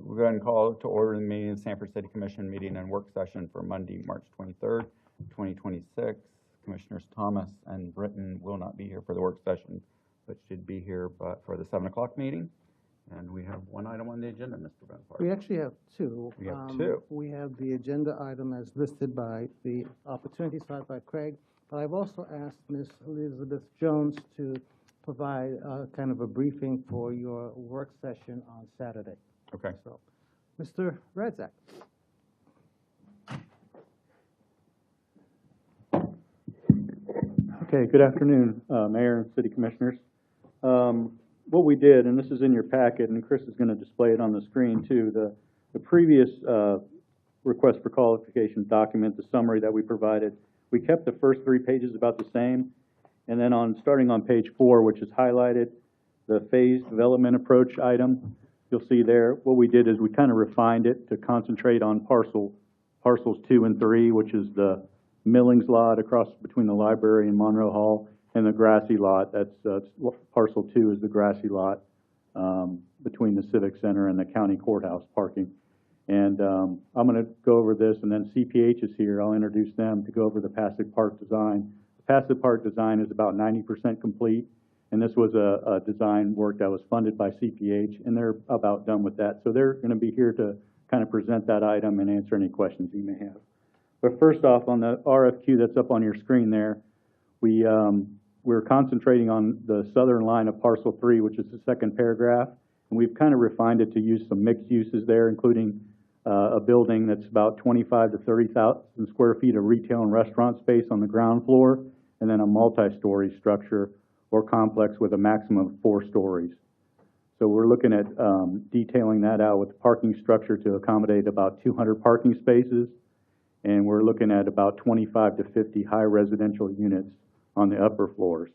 We're going to call to order the meeting of the Sanford City Commission meeting and work session for Monday, March 23rd, 2026. Commissioners Thomas and Britton will not be here for the work session, but should be here for the 7 o'clock meeting. And we have one item on the agenda, Mr. Benford. We actually have two. We have two. We have the agenda item as listed by the opportunity side by Craig, but I've also asked Ms. Elizabeth Jones to provide kind of a briefing for your work session on Saturday. Okay. So, Mr. Radzak. Okay, good afternoon, Mayor and City Commissioners. What we did, and this is in your packet, and Chris is going to display it on the screen too, the previous request for qualification document, the summary that we provided, we kept the first 3 pages about the same, and then starting on page 4, which is highlighted, the phased development approach item, you'll see there, what we did is we kind of refined it to concentrate on parcels 2 and 3, which is the Millings lot across between the library and Monroe Hall, and the grassy lot. That's parcel 2 is the grassy lot between the Civic Center and the county courthouse parking. And I'm going to go over this, and then CPH is here. I'll introduce them to go over the passive park design. The passive park design is about 90% complete, and this was a design work that was funded by CPH, and they're about done with that. So they're going to be here to kind of present that item and answer any questions you may have. But first off, on the RFQ that's up on your screen there, we're concentrating on the southern line of parcel 3, which is the second paragraph, and we've kind of refined it to use some mixed uses there, including a building that's about 25 to 30,000 square feet of retail and restaurant space on the ground floor, and then a multi-story structure or complex with a maximum of 4 stories. So we're looking at detailing that out with the parking structure to accommodate about 200 parking spaces, and we're looking at about 25 to 50 high residential units on the upper floors.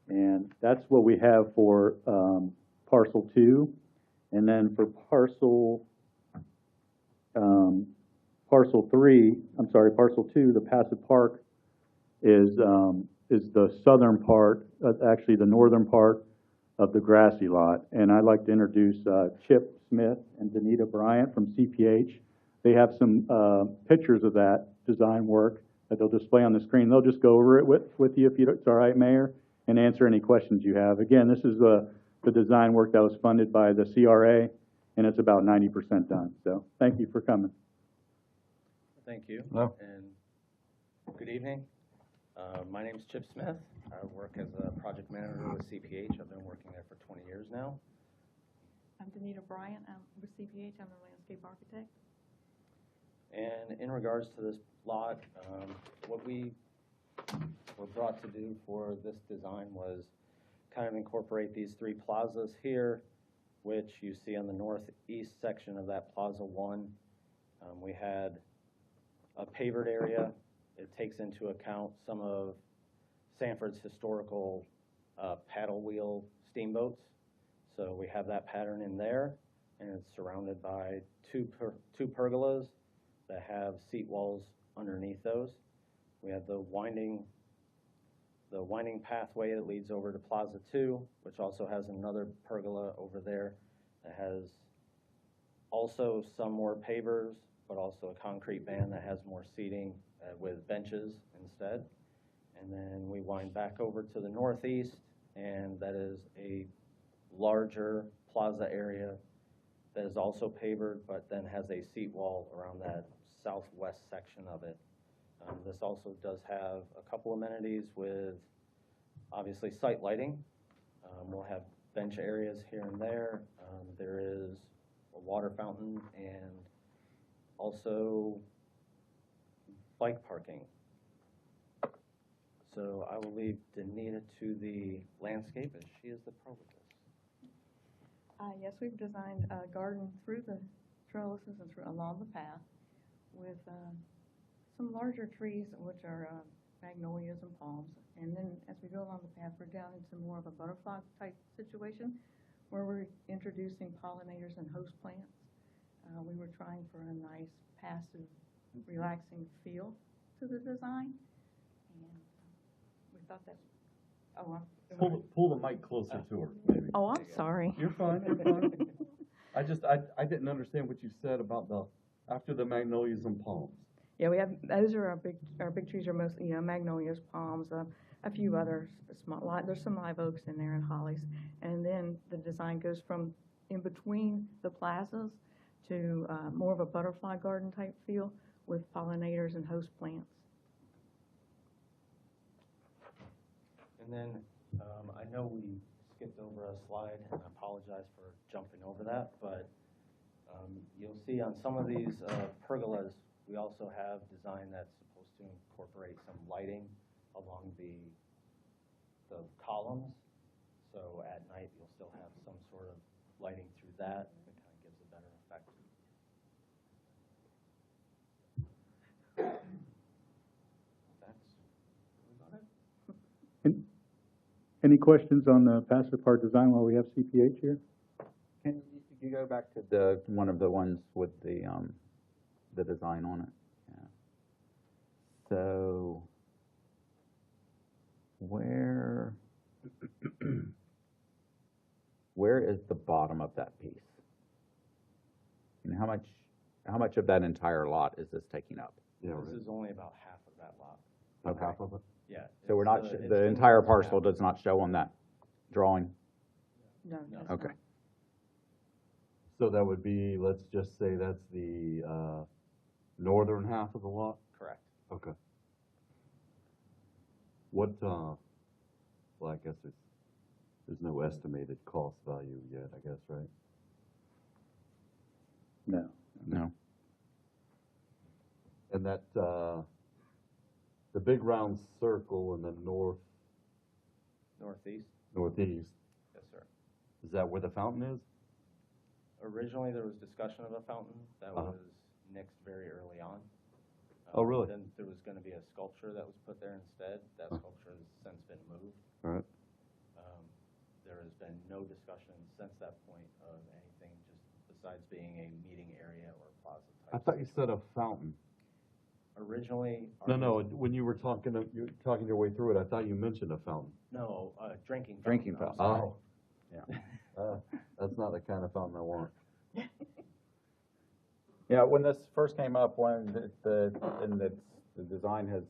And that's what we have for parcel 2. And then for parcel 2, the passive park is the southern part, actually the northern part of the grassy lot. And I'd like to introduce Chip Smith and Danita Bryant from CPH. They have some pictures of that design work that they'll display on the screen. They'll just go over it with you, if it's all right, Mayor, and answer any questions you have. Again, this is the design work that was funded by the CRA, and it's about 90% done. So thank you for coming. Thank you. Hello. And good evening. My name is Chip Smith. I work as a project manager with CPH. I've been working there for 20 years now. I'm Danita Bryant. I'm with CPH. I'm the landscape architect. And in regards to this lot, what we were brought to do for this design was kind of incorporate these 3 plazas here, which you see on the northeast section of that Plaza 1. We had a pavered area. It takes into account some of Sanford's historical paddle wheel steamboats. So we have that pattern in there, and it's surrounded by two pergolas that have seat walls underneath those. We have the winding pathway that leads over to Plaza 2, which also has another pergola over there that has also some more pavers, but also a concrete band that has more seating with benches instead. And then we wind back over to the northeast, and that is a larger plaza area that is also pavered, but then has a seat wall around that southwest section of it. This also does have a couple amenities with obviously site lighting. We'll have bench areas here and there. There is a water fountain and also bike parking. So I will leave Danita to the landscape, as she is the provost. Yes, we've designed a garden through the trellises and along the path with some larger trees, which are magnolias and palms. And then as we go along the path, we're down into more of a butterfly type situation where we're introducing pollinators and host plants. We were trying for a nice, passive, relaxing feel to the design. And we thought that, Pull the mic closer to her, maybe. oh, I'm sorry. You're fine, you're fine. I didn't understand what you said about after the magnolias and palms. Yeah, we have, those are our big trees are mostly, magnolias, palms, a few others, there's some live oaks in there and hollies. And then the design goes from in between the plazas to more of a butterfly garden type feel with pollinators and host plants. And then, I know we skipped over a slide, and I apologize for jumping over that, but you'll see on some of these pergolas, we also have design that's supposed to incorporate some lighting along the columns. So at night, you'll still have some sort of lighting through that. It kind of gives a better effect. That's about it. Any questions on the passive part design while we have CPH here? Can you go back to one of the ones with the design on it? Yeah. So where is the bottom of that piece? And how much of that entire lot is this taking up? Yeah, This is only about half of that lot. about half of it. Yeah. So we're it's not, it's the in entire half. parcel does not show on that drawing? No, that's Okay. not. So that would be, let's just say that's the northern half of the lot? Correct. Okay. What, well, I guess there's no estimated cost value yet, I guess, right? No. No. And that, the big round circle in the Northeast? northeast, Yes, sir. is that where the fountain is? Originally, there was discussion of a fountain that Uh-huh. was nixed very early on. Oh, really? Then there was going to be a sculpture that was put there instead. That Huh. sculpture has since been moved. All right. There has been no discussion since that point of anything just besides being a meeting area or plaza type. I thought you said a fountain. Originally. No, when you were talking your way through it, I thought you mentioned a fountain. No, drinking. Drinking fountain, fountain. I'm Oh. sorry. Yeah. That's not the kind of fountain I want. Yeah, when this first came up, when the design has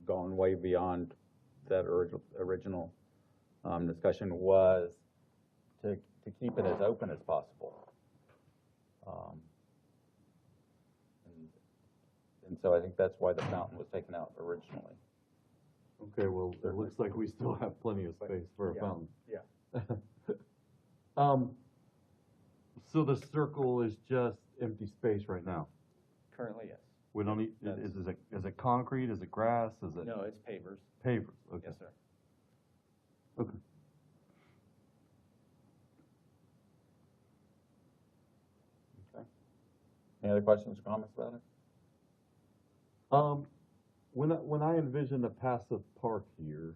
gone way beyond that original discussion, was to keep it as open as possible. And so I think that's why the fountain was taken out originally. Okay, well, it looks like we still have plenty of space for a Yeah. fountain. Yeah. So the circle is just empty space right now? Currently, yes. We don't need, That's- is it concrete, is it grass, is it No, it's pavers. pavers? Okay. Yes, sir. Okay. Okay. Any other questions or comments about it? When I envision a passive park here,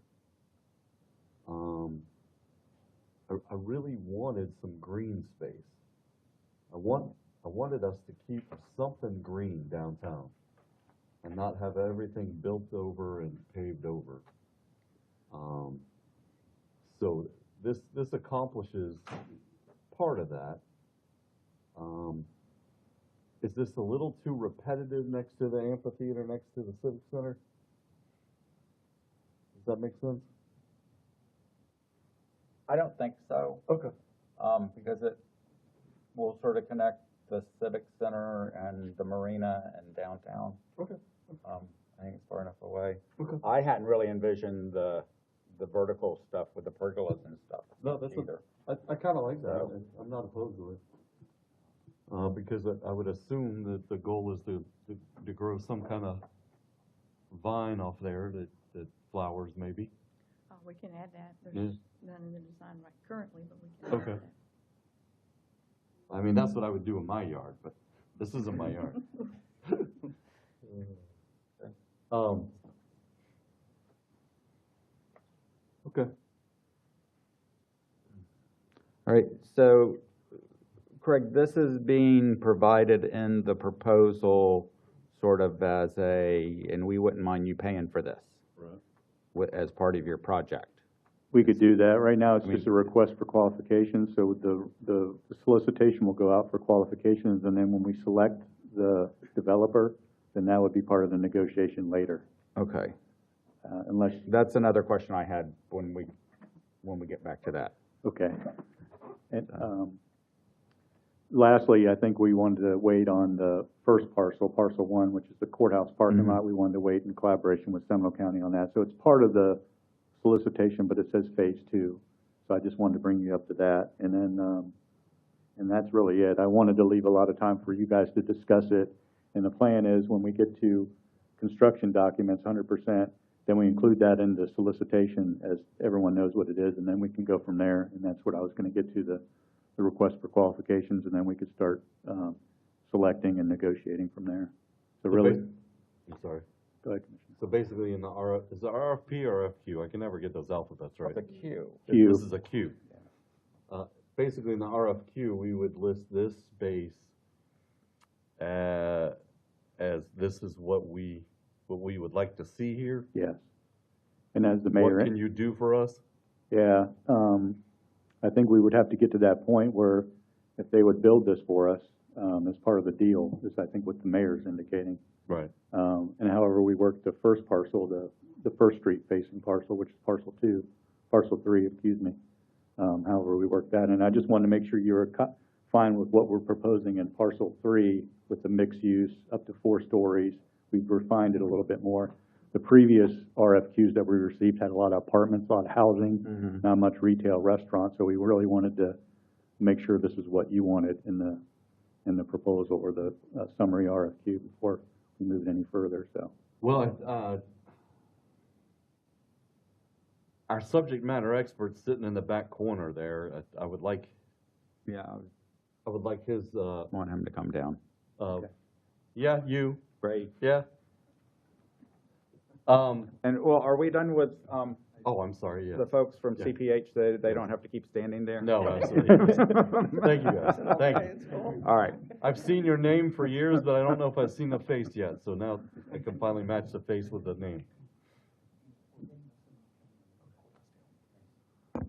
I really wanted some green space. I wanted us to keep something green downtown and not have everything built over and paved over. So this accomplishes part of that. Is this a little too repetitive next to the amphitheater, next to the Civic Center? Does that make sense? I don't think so. Okay. Because it will sort of connect the Civic Center and the marina and downtown. Okay. I think it's far enough away. Okay. I hadn't really envisioned the vertical stuff with the pergolas and stuff No, that's either. I kind of like that. So- I'm not opposed to it. Because I would assume that the goal is to grow some kind of vine off there that flowers maybe. Oh, we can add that. Yeah. There's none in the design right currently, but we can Okay. add that. I mean, that's what I would do in my yard, but this isn't my yard. Okay. All right, so Craig, this is being provided in the proposal sort of as and we wouldn't mind you paying for this Right. as part of your project. We could do that. Right now, it's I mean- just a request for qualifications, so the solicitation will go out for qualifications, and then when we select the developer, then that would be part of the negotiation later, Okay, unless, that's another question I had when we get back to that. okay. And, lastly, I think we wanted to wait on the first parcel, parcel one, which is the courthouse parking Mhm. lot. We wanted to wait in collaboration with Seminole County on that. So it's part of the solicitation, but it says phase two. So I just wanted to bring you up to that. And then, and that's really it. I wanted to leave a lot of time for you guys to discuss it. And the plan is when we get to construction documents, 100%, then we include that in the solicitation as everyone knows what it is, and then we can go from there. And that's what I was going to get to, the request for qualifications, and then we could start selecting and negotiating from there. So really, I'm sorry. go ahead, Commissioner. So basically in the is it RFP or FQ? I can never get those alphabets right. It's a queue. Q. This is a Q. Basically in the RFQ, we would list this space as this is what we would like to see here. Yes. And as the mayor. What can you do for us? Yeah, I think we would have to get to that point where if they would build this for us, as part of the deal, is I think what the mayor's indicating. Right. And however we work the first parcel, the first street facing parcel, which is parcel three, excuse me. However we work that, and I just wanted to make sure you were fine with what we're proposing in parcel three with the mixed use up to 4 stories. We've refined it a little bit more. The previous RFQs that we received had a lot of apartments, a lot of housing, not much retail restaurants. So we really wanted to make sure this is what you wanted in the proposal or the summary RFQ before we moved any further. So Well, our subject matter expert sitting in the back corner there, I would like Yeah, his, I want him to come down. yeah, you, Great. yeah. And, well, are we done with, Oh, I'm sorry, yeah. the folks from Yeah. CPH, they don't have to keep standing there? No, absolutely. Thank you, guys. Thank you. All right, I've seen your name for years, but I don't know if I've seen the face yet, so now I can finally match the face with the name.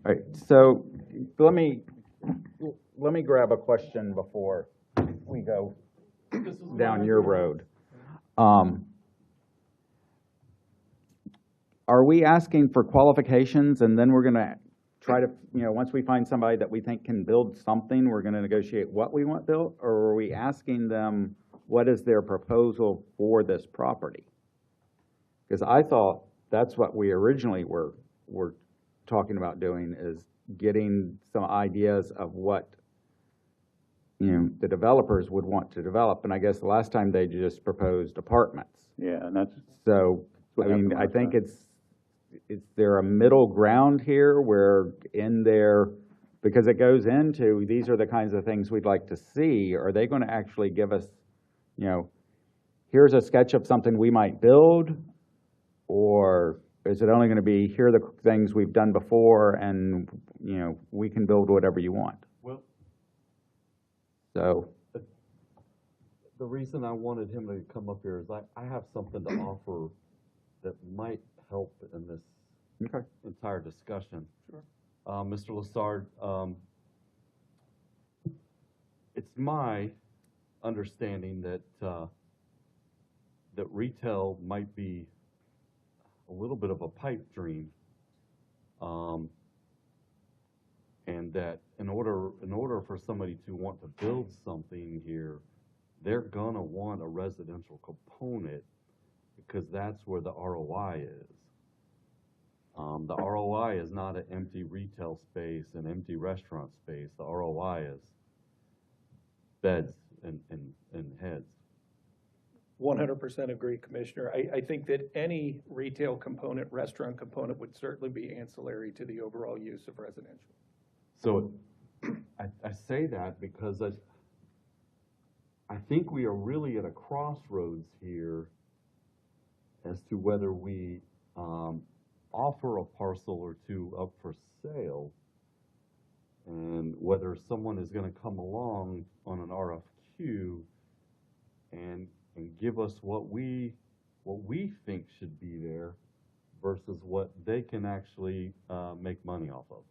all right, so let me grab a question before we go down your road. Are we asking for qualifications and then we're gonna try to, once we find somebody that we think can build something, we're gonna negotiate what we want built? Or are we asking them, what is their proposal for this property? Because I thought that's what we originally were talking about doing, is getting some ideas of what, the developers would want to develop. And I guess the last time they just proposed apartments. yeah, and that's So, what I mean, happened I last think time. is there a middle ground here where in there, because it goes into, these are the kinds of things we'd like to see, are they gonna actually give us, here's a sketch of something we might build? Or is it only gonna be, here are the things we've done before and, we can build whatever you want? Well, So, the reason I wanted him to come up here is I have something to offer that might help in this okay. entire discussion. Sure. Mr. Lassard, it's my understanding that that retail might be a little bit of a pipe dream, and that in order for somebody to want to build something here, they're gonna want a residential component because that's where the ROI is. The ROI is not an empty retail space, an empty restaurant space. The ROI is beds and heads. 100% agree, Commissioner. I think that any retail component, restaurant component would certainly be ancillary to the overall use of residential. So I say that because I think we are really at a crossroads here as to whether we offer a parcel or two up for sale, and whether someone is going to come along on an RFQ and give us what we think should be there, versus what they can actually, make money off of.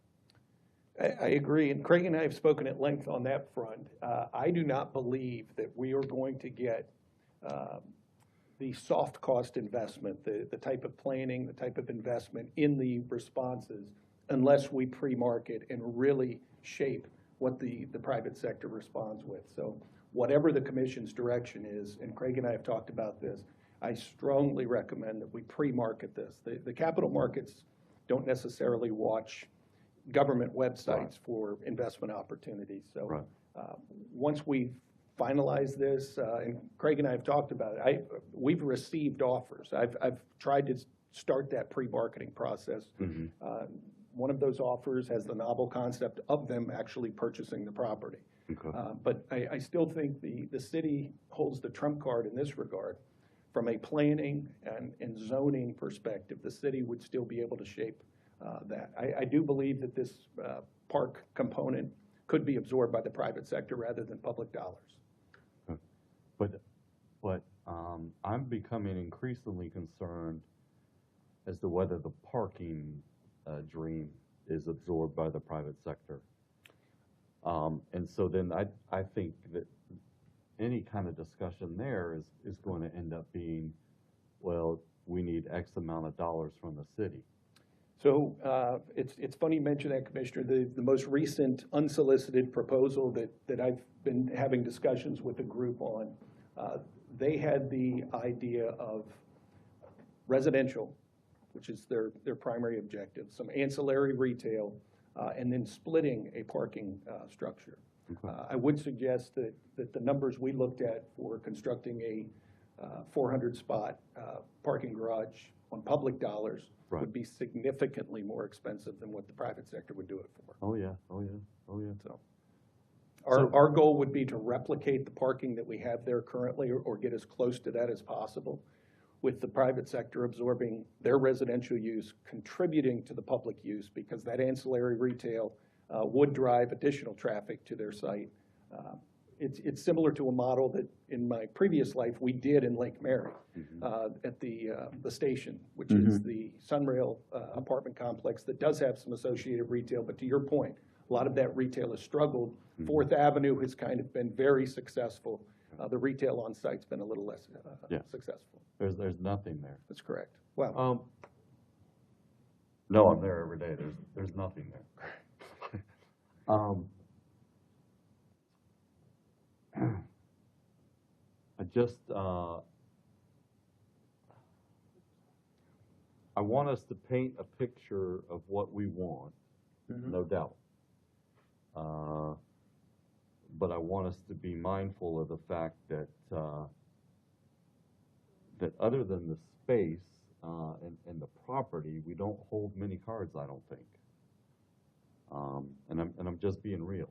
I agree, and Craig and I have spoken at length on that front. I do not believe that we are going to get the soft cost investment, the type of planning, the type of investment in the responses, unless we pre-market and really shape what the private sector responds with. So whatever the commission's direction is, and Craig and I have talked about this, I strongly recommend that we pre-market this. The capital markets don't necessarily watch government websites for investment opportunities. So Right. Once we finalize this, and Craig and I have talked about it, we've received offers. I've tried to start that pre-marketing process. One of those offers has the novel concept of them actually purchasing the property. Okay. But I still think the city holds the trump card in this regard. From a planning and zoning perspective, the city would still be able to shape that. I do believe that this park component could be absorbed by the private sector rather than public dollars. But I'm becoming increasingly concerned as to whether the parking dream is absorbed by the private sector. And so then I think that any kind of discussion there is going to end up being, well, we need X amount of dollars from the city. So it's funny you mention that, Commissioner. The most recent unsolicited proposal that I've been having discussions with the group on, they had the idea of residential, which is their primary objective, some ancillary retail, and then splitting a parking structure. I would suggest that the numbers we looked at for constructing a 400-spot parking garage on public dollars Right. would be significantly more expensive than what the private sector would do it for. Oh, yeah, oh, yeah, oh, yeah. So our goal would be to replicate the parking that we have there currently, or get as close to that as possible, with the private sector absorbing their residential use, contributing to the public use, because that ancillary retail would drive additional traffic to their site. It's similar to a model that in my previous life we did in Lake Mary at the station, which is the Sunrail apartment complex that does have some associated retail. But to your point, a lot of that retail has struggled. Fourth Avenue has kind of been very successful. The retail on site's been a little less successful. There's nothing there. That's correct. Wow. No, I'm there every day. There's nothing there. I just, I want us to paint a picture of what we want, no doubt. But I want us to be mindful of the fact that, that other than the space, and the property, we don't hold many cards, I don't think. And I'm just being real.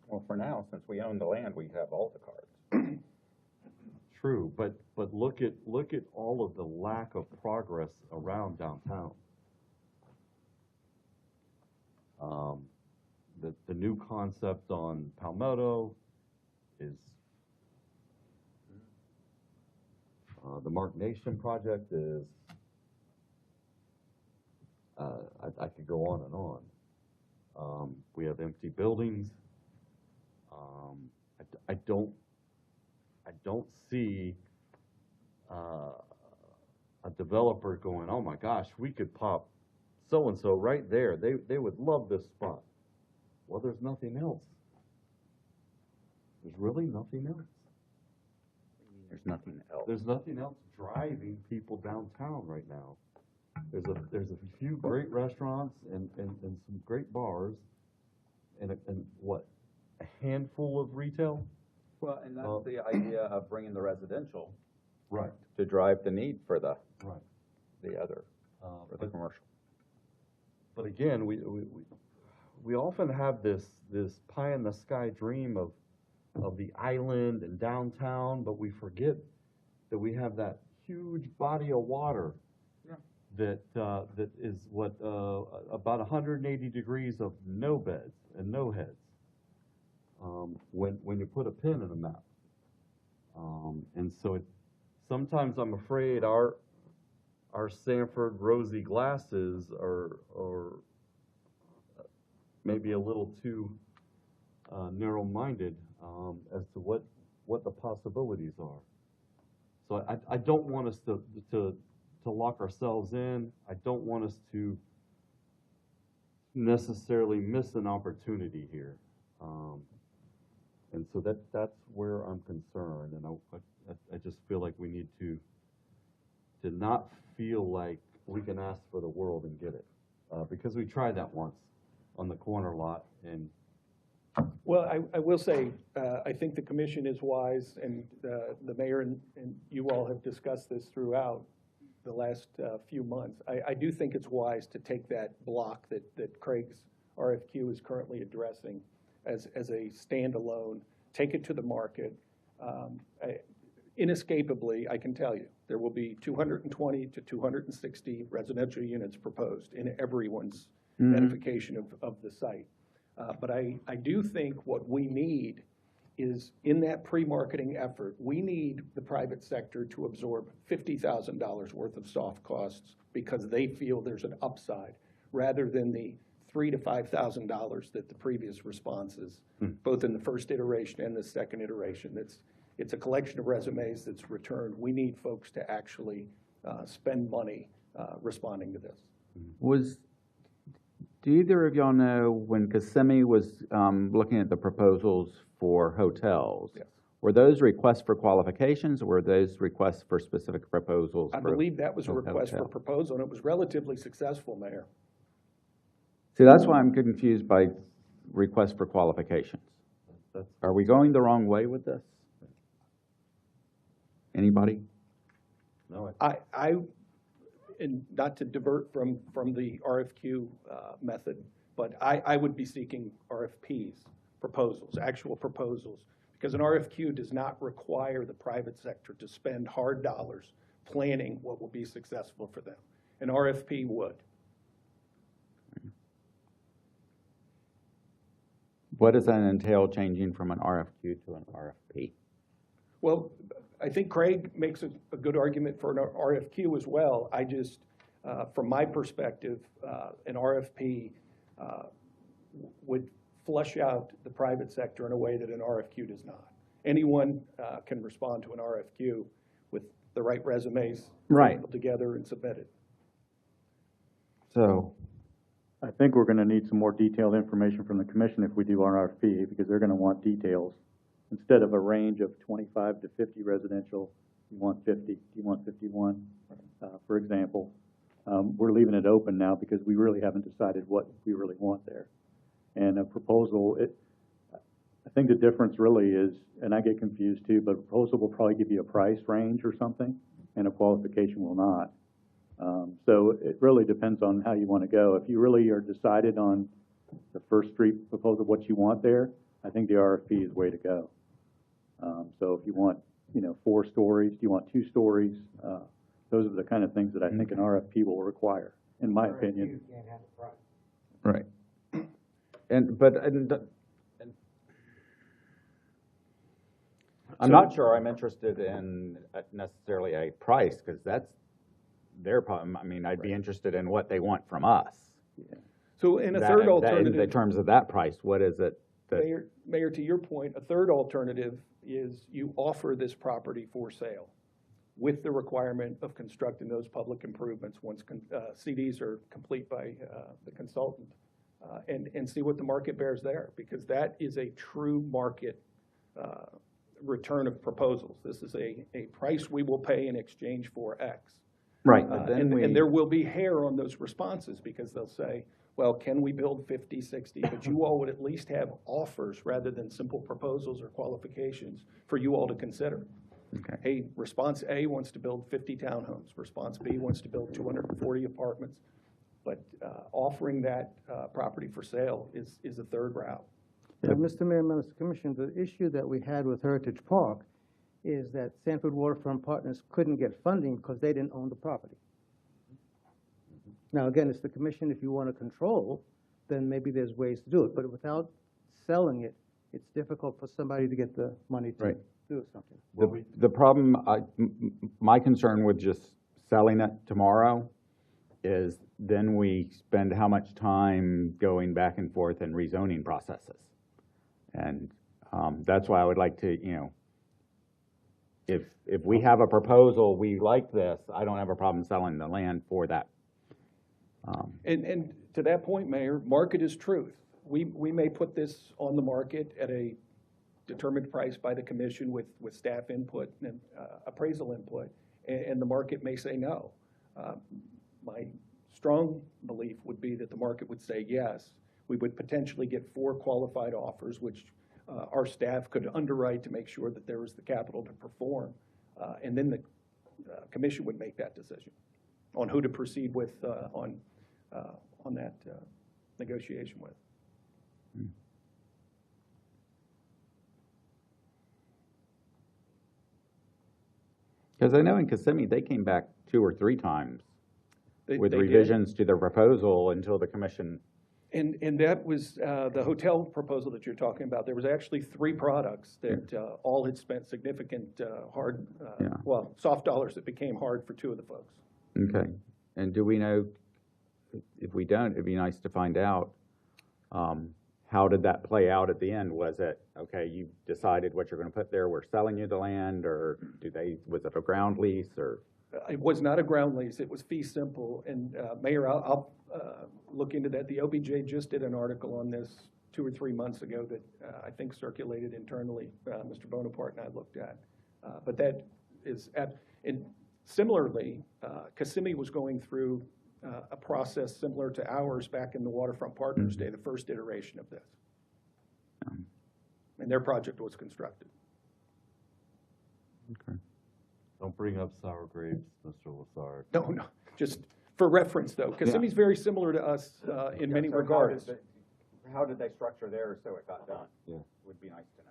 Well, for now, since we own the land, we have all the cards. True, but look at all of the lack of progress around downtown. The new concept on Palmetto is the Mark Nation project is I could go on and on. We have empty buildings. I don't see a developer going, oh my gosh, we could pop so-and-so right there. They would love this spot. Well, there's nothing else. There's really nothing else. There's nothing else. There's nothing else driving people downtown right now. There's a few great restaurants and some great bars and what, a handful of retail? Well, and that's the idea of bringing the residential Right. to drive the need for the other, for the But, commercial. but again, we often have this pie in the sky dream of the island and downtown, but we forget that we have that huge body of water that is about 180 degrees of no beds and no heads. When you put a pin in a map, and so sometimes I'm afraid our Sanford rosy glasses are maybe a little too narrow-minded as to what the possibilities are. So I don't want us to lock ourselves in. I don't want us to necessarily miss an opportunity here. And so that's where I'm concerned, and I just feel like we need to not feel like we can ask for the world and get it, because we tried that once on the corner lot, and Well, I will say, I think the commission is wise, and the mayor and you all have discussed this throughout the last few months. I do think it's wise to take that block that Craig's RFQ is currently addressing as a standalone, take it to the market. Inescapably, I can tell you, there will be 220 to 260 residential units proposed in everyone's edification of the site. But I do think what we need is, in that pre-marketing effort, we need the private sector to absorb $50,000 worth of soft costs because they feel there's an upside, rather than the $3,000 to $5,000 that the previous responses, both in the first iteration and the second iteration. It's a collection of resumes that's returned. We need folks to actually spend money responding to this. Do either of y'all know when Kissimmee was looking at the proposals for hotels? Yes. Were those requests for qualifications, or were those requests for specific proposals? I believe that was a request for proposal, and it was relatively successful, Mayor. See, that's why I'm confused by requests for qualifications. Are we going the wrong way with this? Anybody? no, And not to divert from the RFQ method, but I would be seeking RFPs, proposals, actual proposals, because an RFQ does not require the private sector to spend hard dollars planning what will be successful for them. An RFP would. What does that entail, changing from an RFQ to an RFP? Well, I think Craig makes a good argument for an RFQ as well. I just, from my perspective, an RFP would flush out the private sector in a way that an RFQ does not. Anyone can respond to an RFQ with the right resumes put together and submitted. So, I think we're going to need some more detailed information from the commission if we do our RFP, because they're going to want details. Instead of a range of 25 to 50 residential, you want 50, you want 51, for example. We're leaving it open now because we really haven't decided what we really want there. And a proposal, I think the difference really is, and I get confused too, but a proposal will probably give you a price range or something, and a qualification will not. So it really depends on how you want to go. If you really are decided on the first street proposal, what you want there, I think the RFP is the way to go. So if you want, 4 stories, do you want 2 stories? Those are the kind of things that I think an RFP will require, in my opinion. right. And I'm not sure I'm interested in necessarily a price, because that's their problem. I mean, I'd be interested in what they want from us. Yeah. So in a third alternative, in terms of that price, what is it? Mayor, to your point, a third alternative is you offer this property for sale with the requirement of constructing those public improvements once CDs are complete by the consultant, and see what the market bears there, because that is a true market return of proposals. This is a price we will pay in exchange for X. Right. And there will be hair on those responses, because they'll say, well, can we build 50, 60? But you all would at least have offers rather than simple proposals or qualifications for you all to consider. Okay. Hey, response A wants to build 50 townhomes. Response B wants to build 240 apartments. But offering that property for sale is a third route. Mr. Mayor, members of the commission, the issue that we had with Heritage Park is that Sanford Waterfront Partners couldn't get funding because they didn't own the property. Now, again, it's the commission. If you want to control, then maybe there's ways to do it. But without selling it, it's difficult for somebody to get the money to do something. The problem, my concern with just selling it tomorrow is then we spend how much time going back and forth in rezoning processes. And that's why I would like to, if we have a proposal, we like this, I don't have a problem selling the land for that. And to that point, Mayor, market is truth. We may put this on the market at a determined price by the commission with staff input and appraisal input, and the market may say no. My strong belief would be that the market would say yes. We would potentially get 4 qualified offers, which our staff could underwrite to make sure that there was the capital to perform. And then the commission would make that decision on who to proceed with on that negotiation with. Because I know in Kissimmee, they came back 2 or 3 times with They did. revisions to their proposal until the commission. And that was the hotel proposal that you're talking about. There was actually 3 products that all had spent significant hard, soft dollars that became hard for 2 of the folks. Okay. And do we know, if we don't, it'd be nice to find out, how did that play out at the end? Was it, okay, you decided what you're going to put there, we're selling you the land, or was it a ground lease, or? It was not a ground lease. It was fee simple. And Mayor, I'll look into that. The OBJ just did an article on this 2 or 3 months ago that I think circulated internally. Mr. Bonaparte and I looked at. But that is, and similarly, Kissimmee was going through a process similar to ours back in the Waterfront Partners Day, the first iteration of this. And their project was constructed. Okay. Don't bring up sour grapes, Mr. Lassard. No, just for reference, though. Kissimmee's very similar to us in many regards. How did they structure theirs so it got done? Yeah. Would be nice to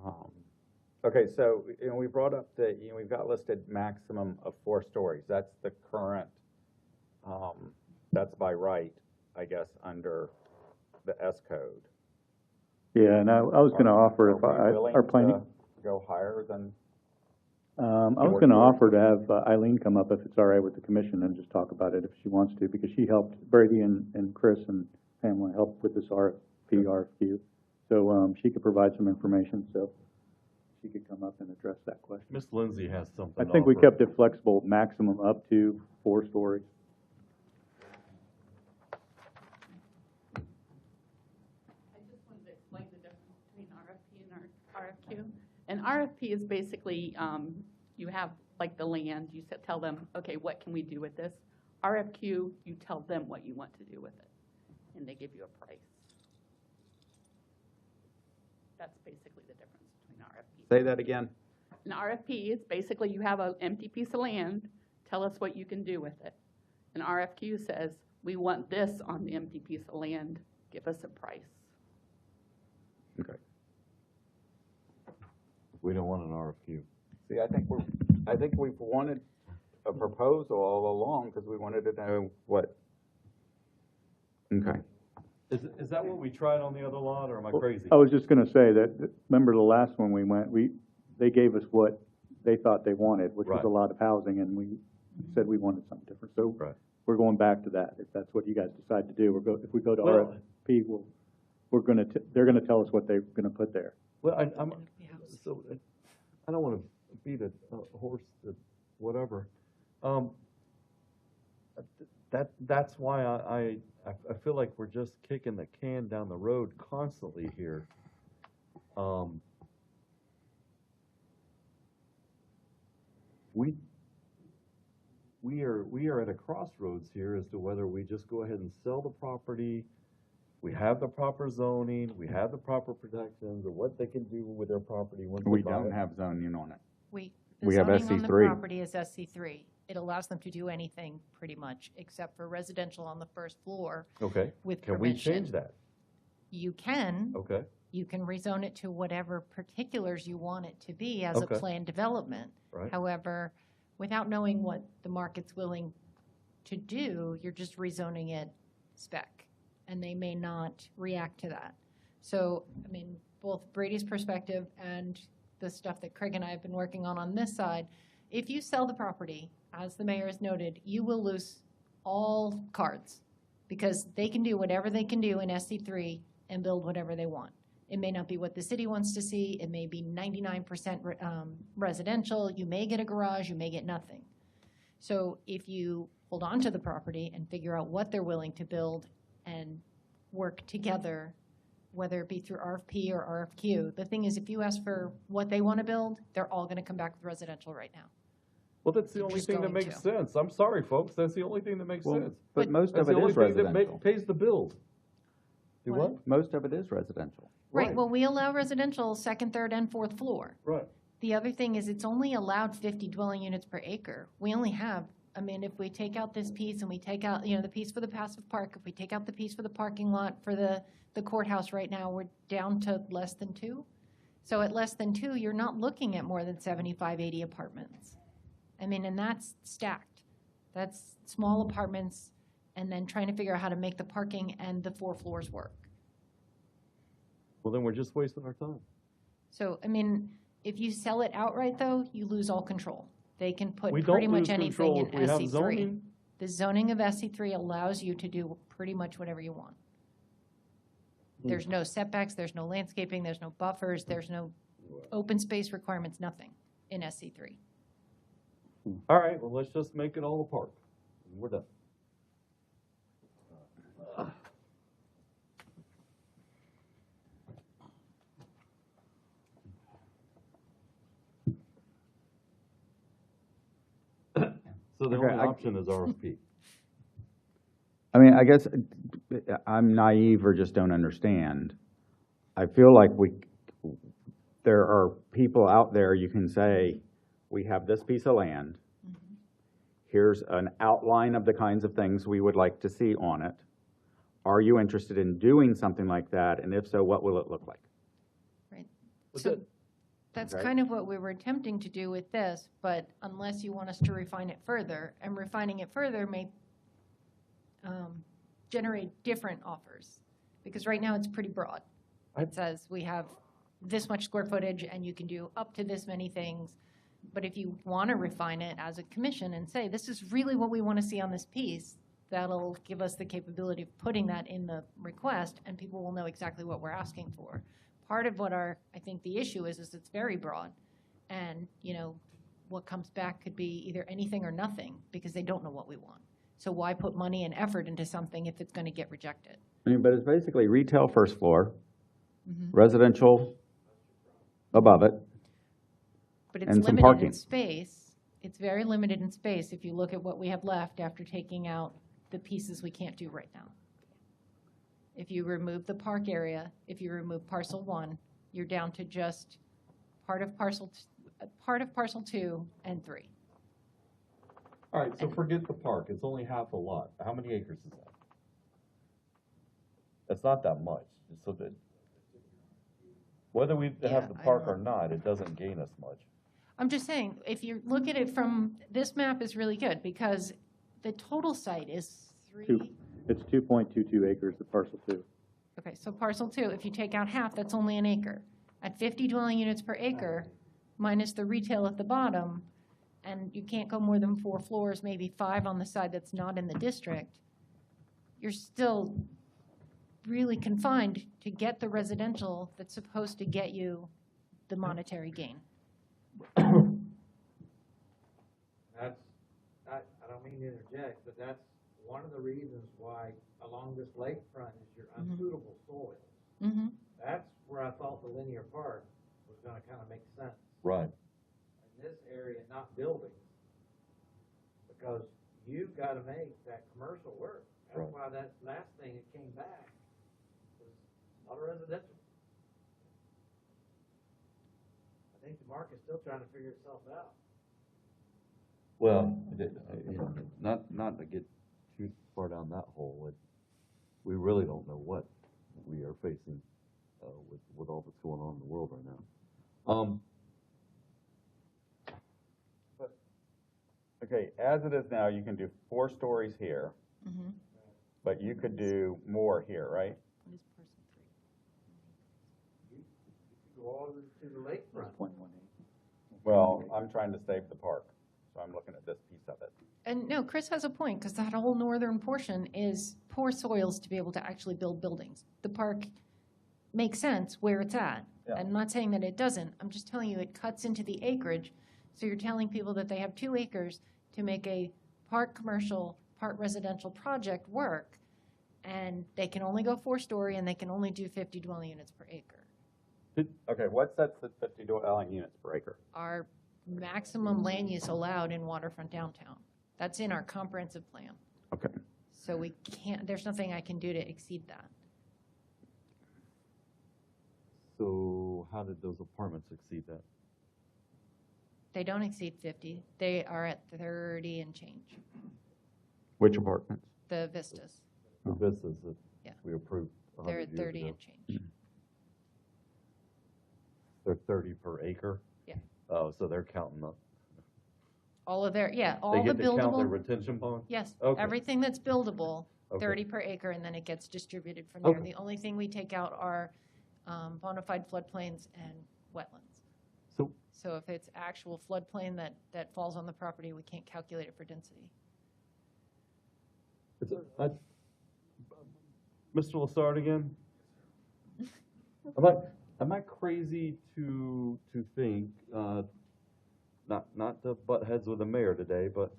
know. Okay, so, we brought up that, we've got listed maximum of 4 stories. That's the current, that's by right, I guess, under the S code. Yeah, and I was going to offer, if Are we willing our planning, to go higher than? I was going to offer to have Eileen come up, if it's all right with the commission, and just talk about it if she wants to, because she helped, Brady and Chris and Pamela helped with this RFQ. So she could provide some information, so she could come up and address that question. Miss Lindsay has something I to think we offer. kept it flexible, maximum up to 4 stories. I just wanted to explain the difference between RFP and RFQ. An RFP is basically, you have like the land, you tell them, okay, what can we do with this? RFQ, you tell them what you want to do with it, and they give you a price. That's basically the difference between RFP. Say that again. An RFP is basically you have an empty piece of land, tell us what you can do with it. An RFQ says, we want this on the empty piece of land, give us a price. Okay. We don't want an RFQ. See, I think we've wanted a proposal all along because we wanted to know what. Okay. Is that what we tried on the other lot, or am I crazy? I was just going to say that, remember the last one we went, they gave us what they thought they wanted, which was Right. a lot of housing, and we said we wanted something different. So Right. we're going back to that, if that's what you guys decide to do. If we go to Well- RFP, they're going to tell us what they're going to put there. Well, so, I don't want to beat a horse to whatever. That's why I feel like we're just kicking the can down the road constantly here. We are at a crossroads here as to whether we just go ahead and sell the property. We have the proper zoning, we have the proper protections, or what they can do with their property once We they buy don't it. have zoning on it. The We have zoning on the SC3. property is SC3. It allows them to do anything, pretty much, except for residential on the first floor Okay, with can we permission. change that? You can. Okay, You can rezone it to whatever particulars you want it to be as a Okay. planned development. right, However, without knowing what the market's willing to do, you're just rezoning it spec, and they may not react to that. So, I mean, both Brady's perspective and the stuff that Craig and I have been working on this side, if you sell the property, as the mayor has noted, you will lose all cards because they can do whatever they can do in SC3 and build whatever they want. It may not be what the city wants to see. It may be 99% residential. You may get a garage. You may get nothing. So if you hold on to the property and figure out what they're willing to build and work together, whether it be through RFP or RFQ, the thing is, if you ask for what they want to build, they're all going to come back with residential right now. Well, that's the You're only just thing that going makes to. sense. I'm sorry, folks, that's the only thing that makes Well, sense. but most That's of the it only is thing that residential. pays the bills. Do What? what? Most of it is residential. Right, Right. well, we allow residential second, third, and fourth floor. Right. The other thing is it's only allowed 50 dwelling units per acre. We only have, I mean, if we take out this piece and we take out, the piece for the passive park, if we take out the piece for the parking lot for the courthouse right now, we're down to less than 2. So at less than 2, you're not looking at more than 75, 80 apartments. I mean, and that's stacked. That's small apartments and then trying to figure out how to make the parking and the 4 floors work. Well, then we're just wasting our time. So, I mean, if you sell it outright, though, you lose all control. They can put We pretty don't much lose anything control in if we have SC3. zoning. The zoning of SC3 allows you to do pretty much whatever you want. There's no setbacks, there's no landscaping, there's no buffers, there's no open space requirements, nothing in SC3. All right, well, let's just make it all a park. We're done. So the Okay, only option is RFP. I mean, I guess I'm naive or just don't understand. I feel like there are people out there, you can say, we have this piece of land. Here's an outline of the kinds of things we would like to see on it. Are you interested in doing something like that? And if so, what will it look like? Right. That's So it. that's Okay. kind of what we were attempting to do with this, but unless you want us to refine it further, and refining it further may generate different offers. Because right now it's pretty broad. It says we have this much square footage and you can do up to this many things. But if you want to refine it as a commission and say, this is really what we want to see on this piece, that'll give us the capability of putting that in the request and people will know exactly what we're asking for. Part of what I think the issue is it's very broad. And, what comes back could be either anything or nothing because they don't know what we want. So why put money and effort into something if it's going to get rejected? I mean, but it's basically retail first floor, residential above it. But it's And some limited parking. in space. It's very limited in space if you look at what we have left after taking out the pieces we can't do right now. If you remove the park area, if you remove parcel 1, you're down to just part of parcel 2 and 3. All right, so forget the park. It's only half a lot. How many acres is that? It's not that much. So that whether we Yeah, have the I park know. or not, it doesn't gain us much. I'm just saying, if you look at it from, this map is really good because the total site is 3. It's 2.22 acres, the parcel 2. Okay, so parcel 2, if you take out half, that's only an acre. At 50 dwelling units per acre, minus the retail at the bottom, and you can't go more than 4 floors, maybe 5 on the side that's not in the district, you're still really confined to get the residential that's supposed to get you the monetary gain. That's, I don't mean to interject, but that's one of the reasons why along this lakefront is your unsuitable soils. Mm-hmm. That's where I thought the linear park was gonna kind of make sense. Right. In this area, not buildings, because you've gotta make that commercial work. That's Right. why that last thing that came back was a lot of residential. I think the market's still trying to figure itself out. Well, not to get too far down that hole, we really don't know what we are facing with all that's going on in the world right now. Okay, as it is now, you can do 4 stories here, Mm-hmm. but you could do more here, right? What is parcel to all to the lakefront. Well, I'm trying to save the park, so I'm looking at this piece of it. And no, Chris has a point, because that whole northern portion is poor soils to be able to actually build buildings. The park makes sense where it's at. Yeah. I'm not saying that it doesn't. I'm just telling you it cuts into the acreage. So you're telling people that they have 2 acres to make a part commercial, part residential project work, and they can only go 4-story and they can only do 50 dwelling units per acre. Okay, what sets the 50 dwelling units per acre? Our maximum land use allowed in waterfront downtown. That's in our comprehensive plan. Okay. So we can't, there's nothing I can do to exceed that. So how did those apartments exceed that? They don't exceed 50. They are at 30 and change, Which apartments? the vistas. The vistas that Yeah. we approved They're 100 at years 30 ago. and change. They're 30 per acre? Yeah. Oh, so they're counting up. All of their, yeah, They all the get to count their buildable, retention pond? yes, Okay. everything that's buildable, Okay. 30 per acre, and then it gets distributed from there. Okay. The only thing we take out are bona fide floodplains and wetlands. So, So if it's actual floodplain that falls on the property, we can't calculate it for density. Mr. Lassard again? Am I crazy to think, not to butt heads with the mayor today, but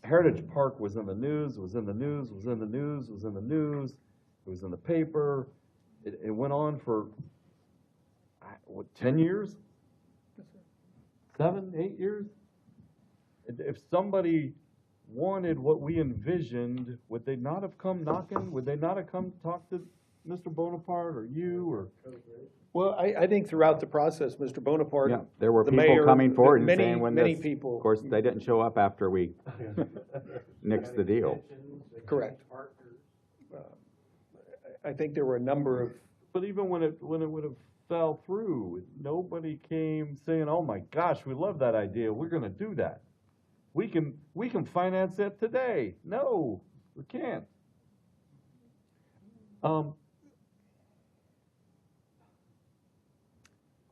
Heritage Park was in the news, was in the news, was in the news, was in the news, it was in the paper. It went on for, what, 10 years? 7, 8 years? If somebody wanted what we envisioned, would they not have come knocking? Would they not have come talk to Mr. Bonaparte or you or? Well, I think throughout the process, Mr. Bonaparte, Yeah, there were the people mayor, coming forward and many, saying when many this, people. of course, they didn't show up after we nixed the deal. Correct. I think there were a number of, But even when it would have fell through, nobody came saying, "Oh my gosh, we love that idea. We're going to do that. We can finance it today." No, we can't.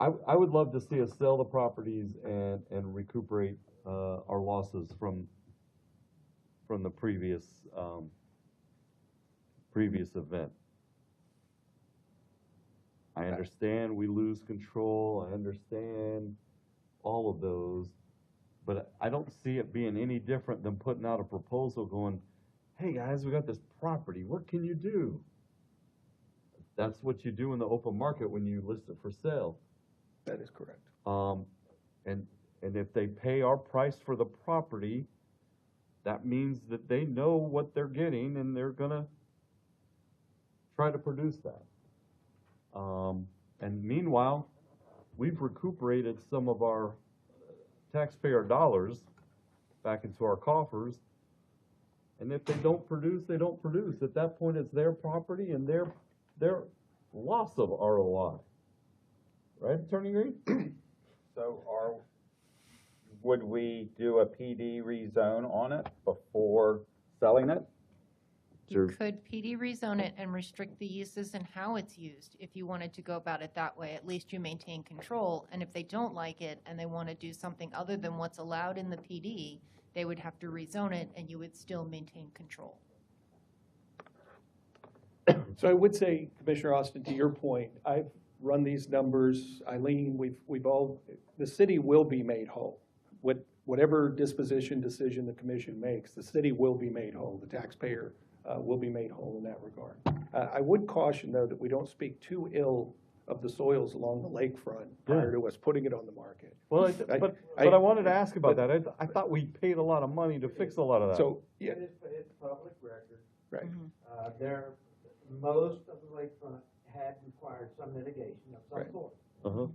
I would love to see us sell the properties and recuperate our losses from the previous event. I understand we lose control, I understand all of those, but I don't see it being any different than putting out a proposal going, "Hey guys, we got this property, what can you do?" That's what you do in the open market when you list it for sale. that is correct. And if they pay our price for the property, that means that they know what they're getting and they're gonna try to produce that. And meanwhile, we've recuperated some of our taxpayer dollars back into our coffers. And if they don't produce, they don't produce. At that point, it's their property and their loss of ROI. Right, Attorney Green? So would we do a PD rezone on it before selling it? You could PD rezone it and restrict the uses and how it's used. If you wanted to go about it that way, at least you maintain control. And if they don't like it and they want to do something other than what's allowed in the PD, they would have to rezone it and you would still maintain control. So I would say, Commissioner Austin, to your point, I've run these numbers. Eileen, the city will be made whole. Whatever disposition decision the commission makes, the city will be made whole. The taxpayer will be made whole in that regard. I would caution, though, that we don't speak too ill of the soils along the lakefront prior to us putting it on the market. Well, but I wanted to ask about that. I thought we paid a lot of money to fix a lot of that. So, yeah, It's public record. right. Most of the lakefront had required some mitigation of some Right. sort. Uh-huh.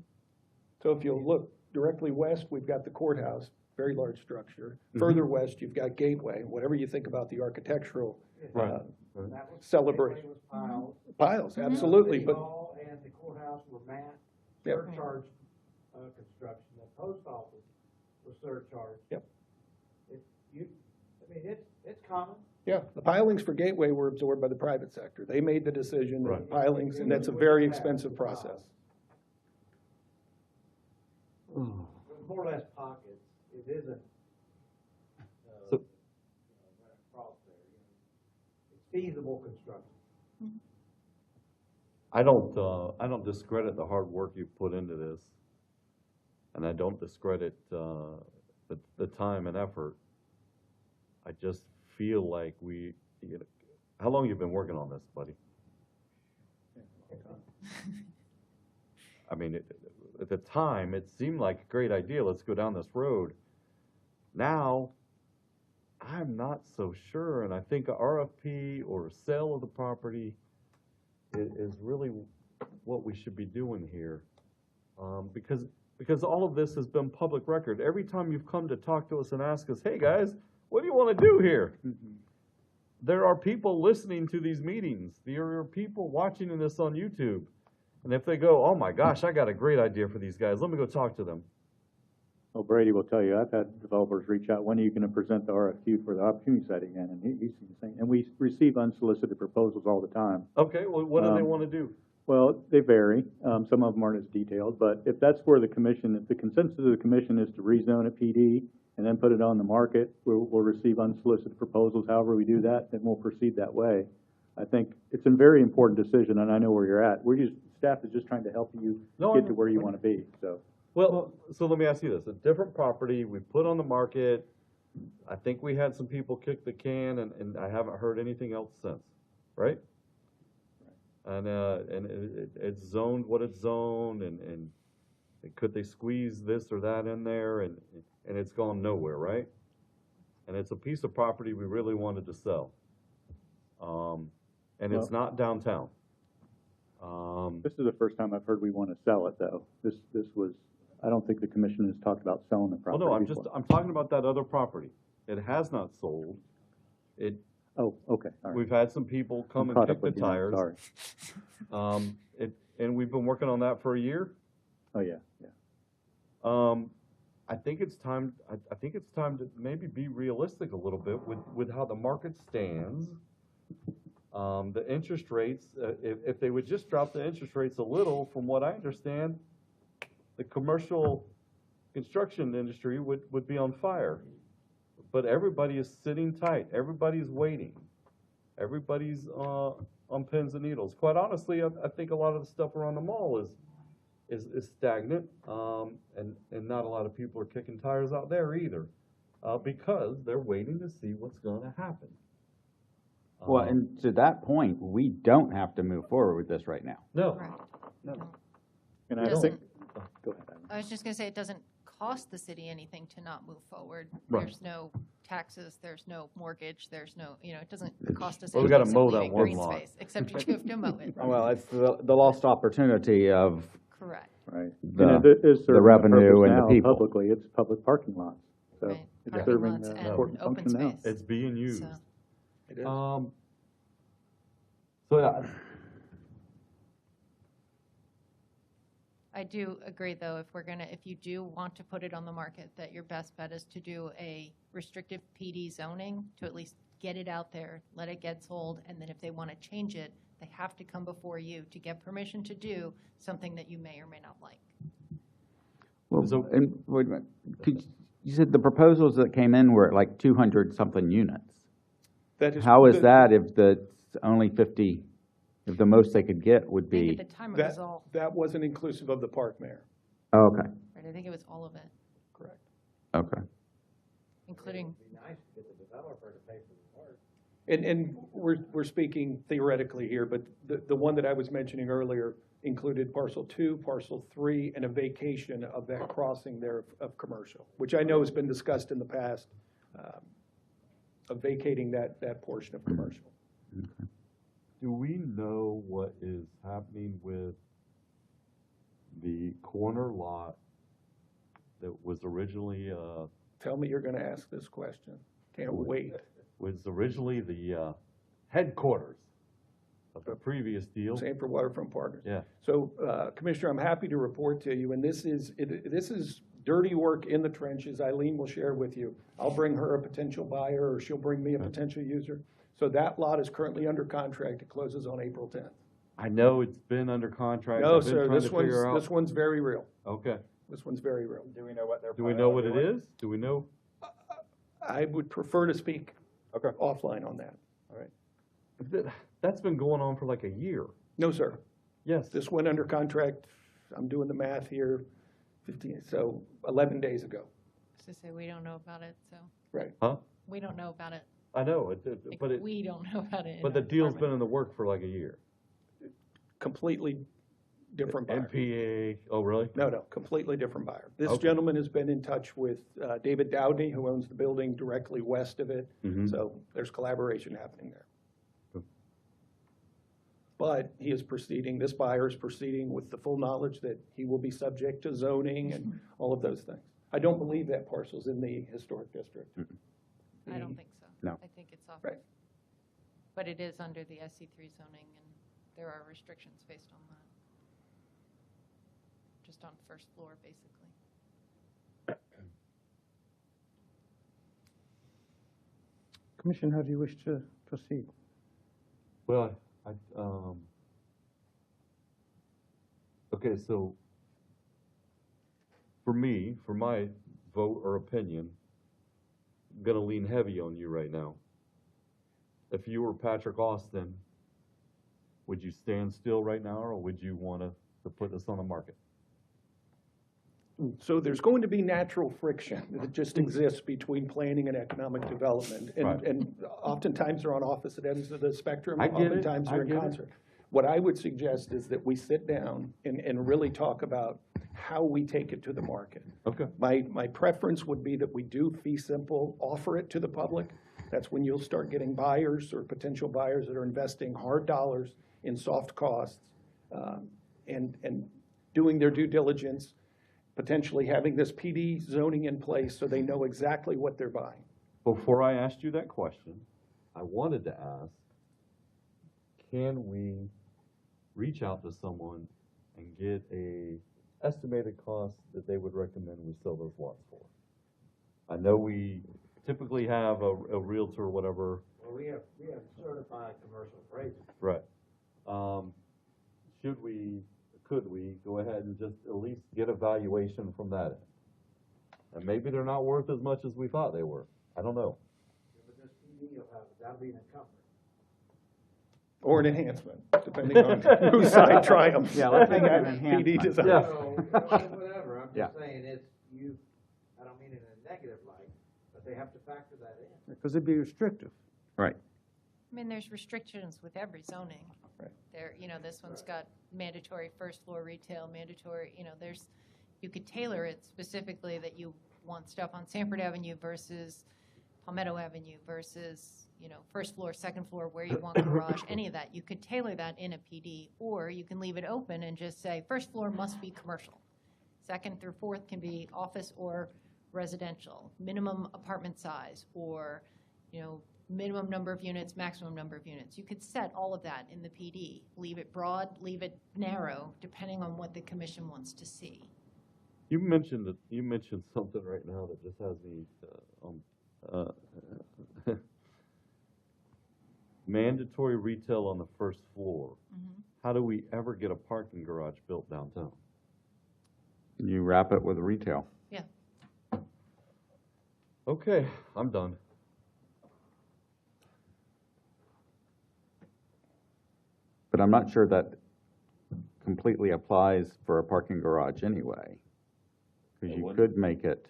So if you'll look directly west, we've got the courthouse, very large structure. Further west, you've got Gateway. Whatever you think about the architectural Right. That was- celebration. Gateway was piles. Piles, absolutely, City but Hall and the courthouse were mat, Yep. surcharge, construction. The post office was surcharged. Yep. It's common. Yeah, the pilings for Gateway were absorbed by the private sector. They made the decision, that Right. pilings, and that's a very expensive process. With more or less pockets, it isn't, So- right across there, it's feasible construction. I don't discredit the hard work you've put into this. And I don't discredit, the time and effort. I just feel like how long you been working on this, buddy? I mean, at the time, it seemed like a great idea, let's go down this road. Now, I'm not so sure, and I think a RFP or a sale of the property is really what we should be doing here. Because all of this has been public record. Every time you've come to talk to us and ask us, hey, guys, what do you want to do here? There are people listening to these meetings. There are people watching this on YouTube. And if they go, oh my gosh, I got a great idea for these guys, let me go talk to them. Well, Brady will tell you, I've had developers reach out, when are you going to present the RFQ for the opportunity site again? And he's saying, and we receive unsolicited proposals all the time. Okay, well, what do they want to do? Well, they vary. Some of them aren't as detailed, but if that's where the commission, if the consensus of the commission is to rezone it PD and then put it on the market, we'll receive unsolicited proposals. However we do that, then we'll proceed that way. I think it's a very important decision, and I know where you're at. Staff is just trying to help you get to where you want to be, so. Well, so let me ask you this, a different property we put on the market, I think we had some people kick the can, and I haven't heard anything else since, right? And it's zoned what it's zoned, and could they squeeze this or that in there, and it's gone nowhere, right? And it's a piece of property we really wanted to sell. And it's not downtown. This is the first time I've heard we want to sell it, though. This was, I don't think the commission has talked about selling the Well, property. no, I'm talking about that other property. It has not sold. Oh, okay, all right. We've had some people come I'm and caught kick up the with you now, tires. Sorry. And we've been working on that for a year. Oh, yeah, yeah. I think it's time to maybe be realistic a little bit with how the market stands. The interest rates, if they would just drop the interest rates a little, from what I understand, the commercial construction industry would be on fire. But everybody is sitting tight. Everybody's waiting. Everybody's on pins and needles. Quite honestly, I think a lot of the stuff around the mall is stagnant, and not a lot of people are kicking tires out there either, because they're waiting to see what's going to happen. Well, and to that point, we don't have to move forward with this right now. No, Right. no. And I Doesn't- think, go ahead, Adam. I was just gonna say, it doesn't cost the city anything to not move forward. Right. There's no taxes, there's no mortgage, there's no, it doesn't cost us Well, we anything gotta mow simply that in one green lot. space, except you have to mow it. Well, it's the lost opportunity of Correct. Right. The- And it is serving a revenue purpose and the now people. Publicly, it's public parking lots, so Right. it's Parking serving lots an and important open function now. space. It's being used. So- It is. So yeah, I do agree, though, if you do want to put it on the market, that your best bet is to do a restrictive PD zoning, to at least get it out there, let it get sold, and then if they want to change it, they have to come before you to get permission to do something that you may or may not like. Well, So- and wait a minute. You said the proposals that came in were at like 200-something units. That How is the- that if the only 50, if the most they could get would I think be? at the time it was That, all, that wasn't inclusive of the park, Mayor. Oh, okay, right, I think it was all of it, Correct. okay. including, It'd be nice to get the developer to pay for the work. And we're speaking theoretically here, but the one that I was mentioning earlier included parcel 2, parcel 3, and a vacation of that crossing there of commercial, which I know has been discussed in the past, of vacating that portion of commercial. do we know what is happening with the corner lot that was originally, Tell me you're gonna ask this question. Can't wait. the headquarters of the previous deal? Sanford Waterfront Partners. Yeah. So, Commissioner, I'm happy to report to you, and this is dirty work in the trenches. Eileen will share with you. I'll bring her a potential buyer, or she'll bring me a potential user. So that lot is currently under contract. It closes on April 10th. I know it's been under contract. No, I've been sir, trying to figure out. this one's very real. Okay. This one's very real. Do we know what they're Do we planning know on what it doing? is? Do we know? I would prefer to speak Okay. offline on that. That's been going on for like a year. No, sir. Yes. This went under contract, I'm doing the math here, 11 days ago. To say we don't know about it, so Right. Huh? we don't know about it. I know, Like, but we don't know about it. in but the our deal's department. been in the work for like a year. Completely different buyer. MPA, oh, really? No, completely different buyer. This Okay. gentleman has been in touch with David Dowdy, who owns the building directly west of it. Mhm. So there's collaboration happening there. Good. But he is proceeding, this buyer is proceeding with the full knowledge that he will be subject to zoning and all of those things. I don't believe that parcel's in the historic district. I don't think so. No. I think it's off. Right. But it is under the SC3 zoning, and there are restrictions based on that. Just on first floor, basically. Commission, how do you wish to proceed? Well, okay, so for me, for my vote or opinion, I'm gonna lean heavy on you right now. If you were Patrick Austin, would you stand still right now, or would you want to put this on the market? So there's going to be natural friction that just exists between planning and economic development. Right. And oftentimes they're on opposite ends of the spectrum. I get it. Oftentimes I they're in get it. concert. What I would suggest is that we sit down and really talk about how we take it to the market. Okay. My preference would be that we do fee simple, offer it to the public. That's when you'll start getting buyers or potential buyers that are investing hard dollars in soft costs, and doing their due diligence, potentially having this PD zoning in place so they know exactly what they're buying. Before I asked you that question, I wanted to ask, can we reach out to someone and get a estimated cost that they would recommend we sell those lots for? I know we typically have a realtor or whatever. Well, we have certified commercial appraisers. Right. Could we go ahead and just at least get a valuation from that end? And maybe they're not worth as much as we thought they were. I don't know. But this PD you'll have, that'll be an encumbrance. Or an enhancement, depending on whose side triumphs. Yeah, let's make it an PD enhancement. design. Yeah. So, whatever, I'm Yeah. just saying, I don't mean it in a negative light, but they have to factor that in. Because it'd be restrictive. Right. I mean, there's restrictions with every zoning. Right. There, this one's got mandatory first floor retail, mandatory, you could tailor it specifically that you want stuff on Sanford Avenue versus Palmetto Avenue versus, first floor, second floor, where you want garage, any of that. You could tailor that in a PD, or you can leave it open and just say, first floor must be commercial. Second through fourth can be office or residential, minimum apartment size, or, minimum number of units, maximum number of units. You could set all of that in the PD. Leave it broad, leave it narrow, depending on what the commission wants to see. You mentioned something right now that just has me, mandatory retail on the first floor. Mhm. How do we ever get a parking garage built downtown? You wrap it with retail. Yeah. Okay, I'm done. But I'm not sure that completely applies for a parking garage anyway. Because It you wouldn't? could make it,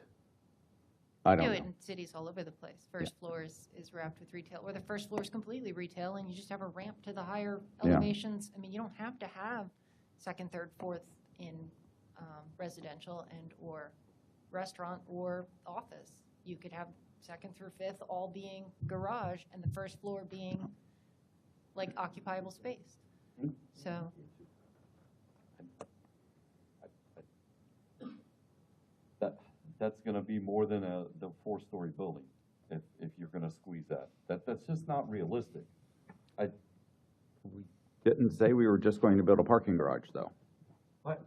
I Do don't it know. in cities all over the place. First floor is wrapped with retail, or the first floor is completely retail, and you just have a ramp to the higher Yeah. elevations. I mean, you don't have to have second, third, fourth in residential and/or restaurant or office. You could have second through fifth all being garage, and the first floor being like occupiable space. So, That's gonna be more than the four-story building, if you're gonna squeeze that. That's just not realistic. We didn't say we were just going to build a parking garage, though. But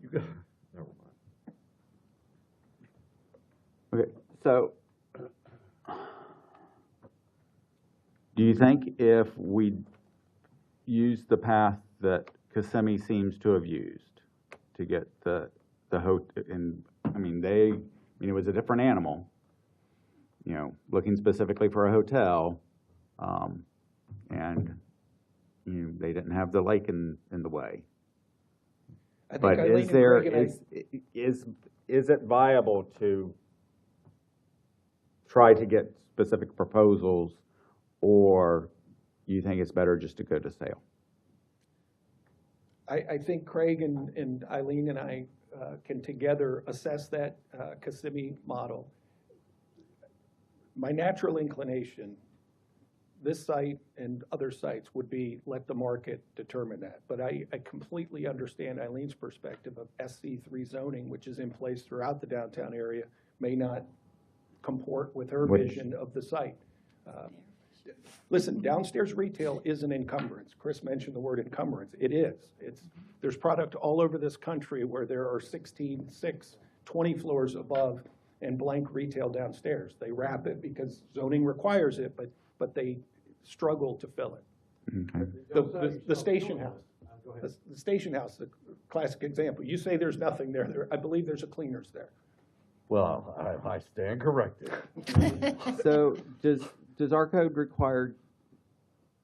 you got, never mind. Okay, so Do you think if we use the path that Kissimmee seems to have used to get the and, I mean, it was a different animal, looking specifically for a hotel, and, they didn't have the lake in the way. I think But Eileen is and there, Craig and is it viable to try to get specific proposals, or you think it's better just to go to sale? I think Craig and Eileen and I can together assess that Kissimmee model. My natural inclination, this site and other sites, would be let the market determine that. But I completely understand Eileen's perspective of SC3 zoning, which is in place throughout the downtown area, may not comport with her vision of the site. Listen, downstairs retail is an encumbrance. Chris mentioned the word encumbrance. It is. There's product all over this country where there are 20 floors above and blank retail downstairs. They wrap it because zoning requires it, but they struggle to fill it. Okay. The station house. The station house, the classic example. You say there's nothing there. I believe there's a cleaners there. Well, I stand corrected. So does our code require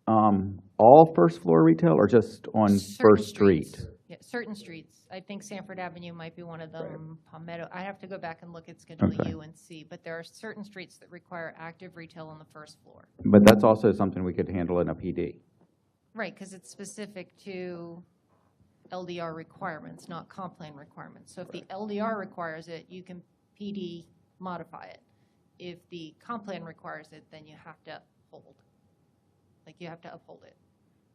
all first floor retail, or just on Certain First Street? streets. Yeah, certain streets. I think Sanford Avenue might be one of them, Palmetto. I have to go back and look at Schedule Okay. U and see, but there are certain streets that require active retail on the first floor. But that's also something we could handle in a PD. Right, because it's specific to LDR requirements, not comp plan requirements. So if the LDR requires it, you can PD modify it. If the comp plan requires it, then you have to uphold. You have to uphold it.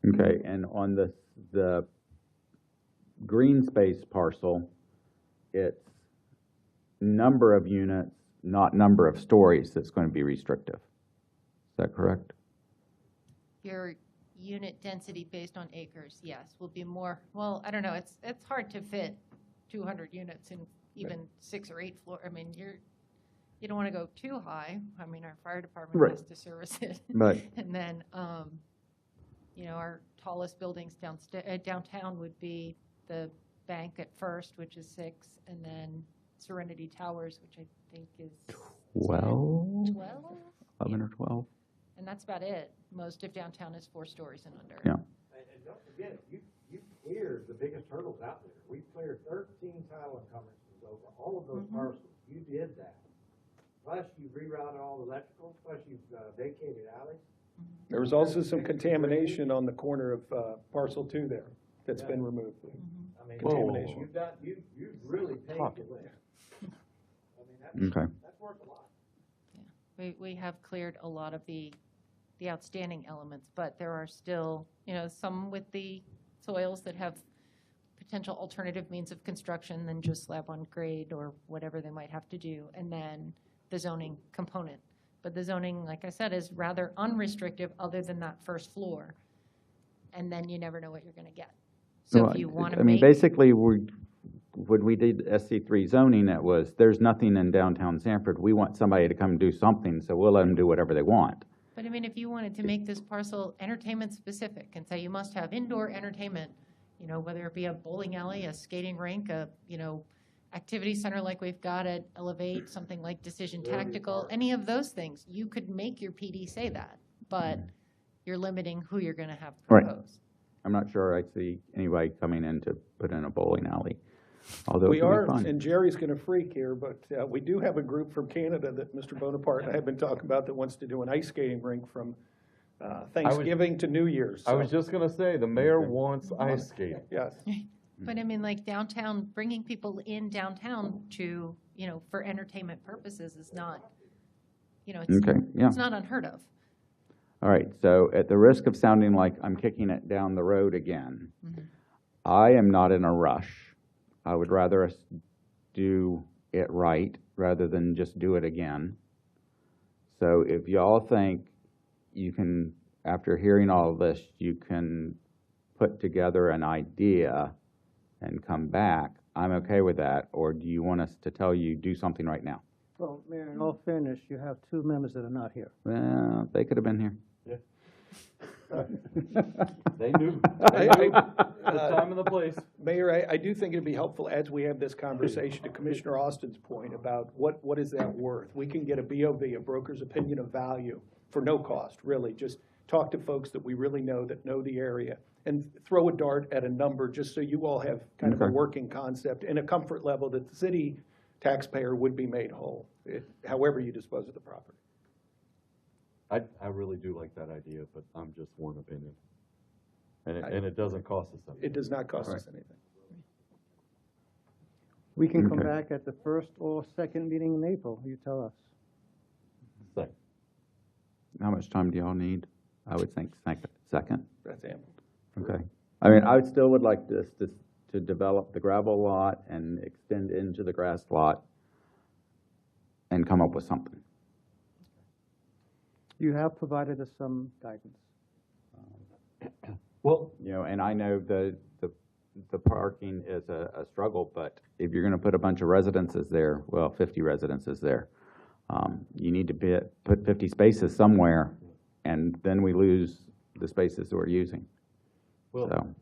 Okay, and on the green space parcel, it's number of units, not number of stories, that's going to be restrictive. Is that correct? Your unit density based on acres, yes, will be more, well, I don't know, it's hard to fit 200 units in even 6 or 8 floor. I mean, you don't want to go too high. I mean, our fire department Right. has to service it. Right. And then, our tallest buildings downtown would be the bank at First, which is 6, and then Serenity Towers, which I think is 12? 12? 11 or 12? And that's about it. Most of downtown is 4 stories and under. Yeah. And don't forget, you cleared the biggest hurdles out there. We cleared 13 title encumbrances over all of those parcels. You did that. Plus, you've rerouted all the electrical, plus you've vacated alleys. There was also some contamination on the corner of parcel 2 there that's been removed. I mean, Contamination. you've really paved the way. I mean, Okay. that's worth a lot. We have cleared a lot of the outstanding elements, but there are still, some with the soils that have potential alternative means of construction than just slab on grade or whatever they might have to do, and then the zoning component. But the zoning, like I said, is rather unrestrictive other than that first floor, and then you never know what you're going to get. So if you want to make. Basically, when we did SC3 zoning, it was, there's nothing in downtown Sanford. We want somebody to come and do something, so we'll let them do whatever they want. But I mean, if you wanted to make this parcel entertainment specific and say you must have indoor entertainment, whether it be a bowling alley, a skating rink, a, activity center like we've got at Elevate, something like Decision Tactical, any of those things, you could make your PD say that, but you're limiting who you're going to have Right. propose. I'm not sure I see anybody coming in to put in a bowling alley, although We it could be are, fun. and Jerry's going to freak here, but we do have a group from Canada that Mr. Bonaparte and I have been talking about that wants to do an ice skating rink from Thanksgiving to New Year's. I was So, just gonna say, the mayor wants ice skating. yes. But I mean, like downtown, bringing people in downtown to, for entertainment purposes is not, Okay, yeah. it's not unheard of. All right, so at the risk of sounding like I'm kicking it down the road again, I am not in a rush. I would rather us do it right rather than just do it again. So if y'all think you can, after hearing all of this, you can put together an idea and come back, I'm okay with that. Or do you want us to tell you, do something right now? Well, Mayor, in all fairness, you have 2 members that are not here. Well, they could have been here. They knew, I- they knew I- the time and the place. Mayor, I do think it'd be helpful as we have this conversation, to Commissioner Austin's point about what is that worth? We can get a BOV, a broker's opinion of value, for no cost, really. Just talk to folks that we really know, that know the area, and throw a dart at a number, just so you all have kind of a Okay. working concept and a comfort level that the city taxpayer would be made whole, however you dispose of the property. I really do like that idea, but I'm just one opinion. And it doesn't cost us anything. It does not cost us anything. We can come Okay. back at the first or second meeting in April, you tell us. Second. How much time do y'all need? I would think second. That's ample. Okay. I mean, I still would like this to develop the gravel lot and extend into the grass lot and come up with something. You have provided us some guidance. Well, You know, and I know the parking is a struggle, but if you're gonna put a bunch of residences there, well, 50 residences there, you need to put 50 spaces somewhere, and then we lose the spaces that we're using. well, So,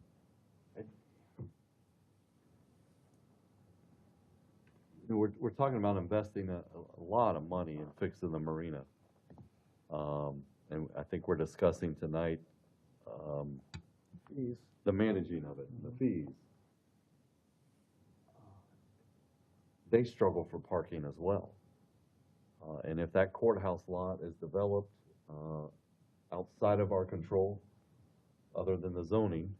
we're talking about investing a lot of money in fixing the marina. And I think we're discussing tonight, Please. the managing of it, the fees. They struggle for parking as well. And if that courthouse lot is developed, outside of our control, other than the zoning,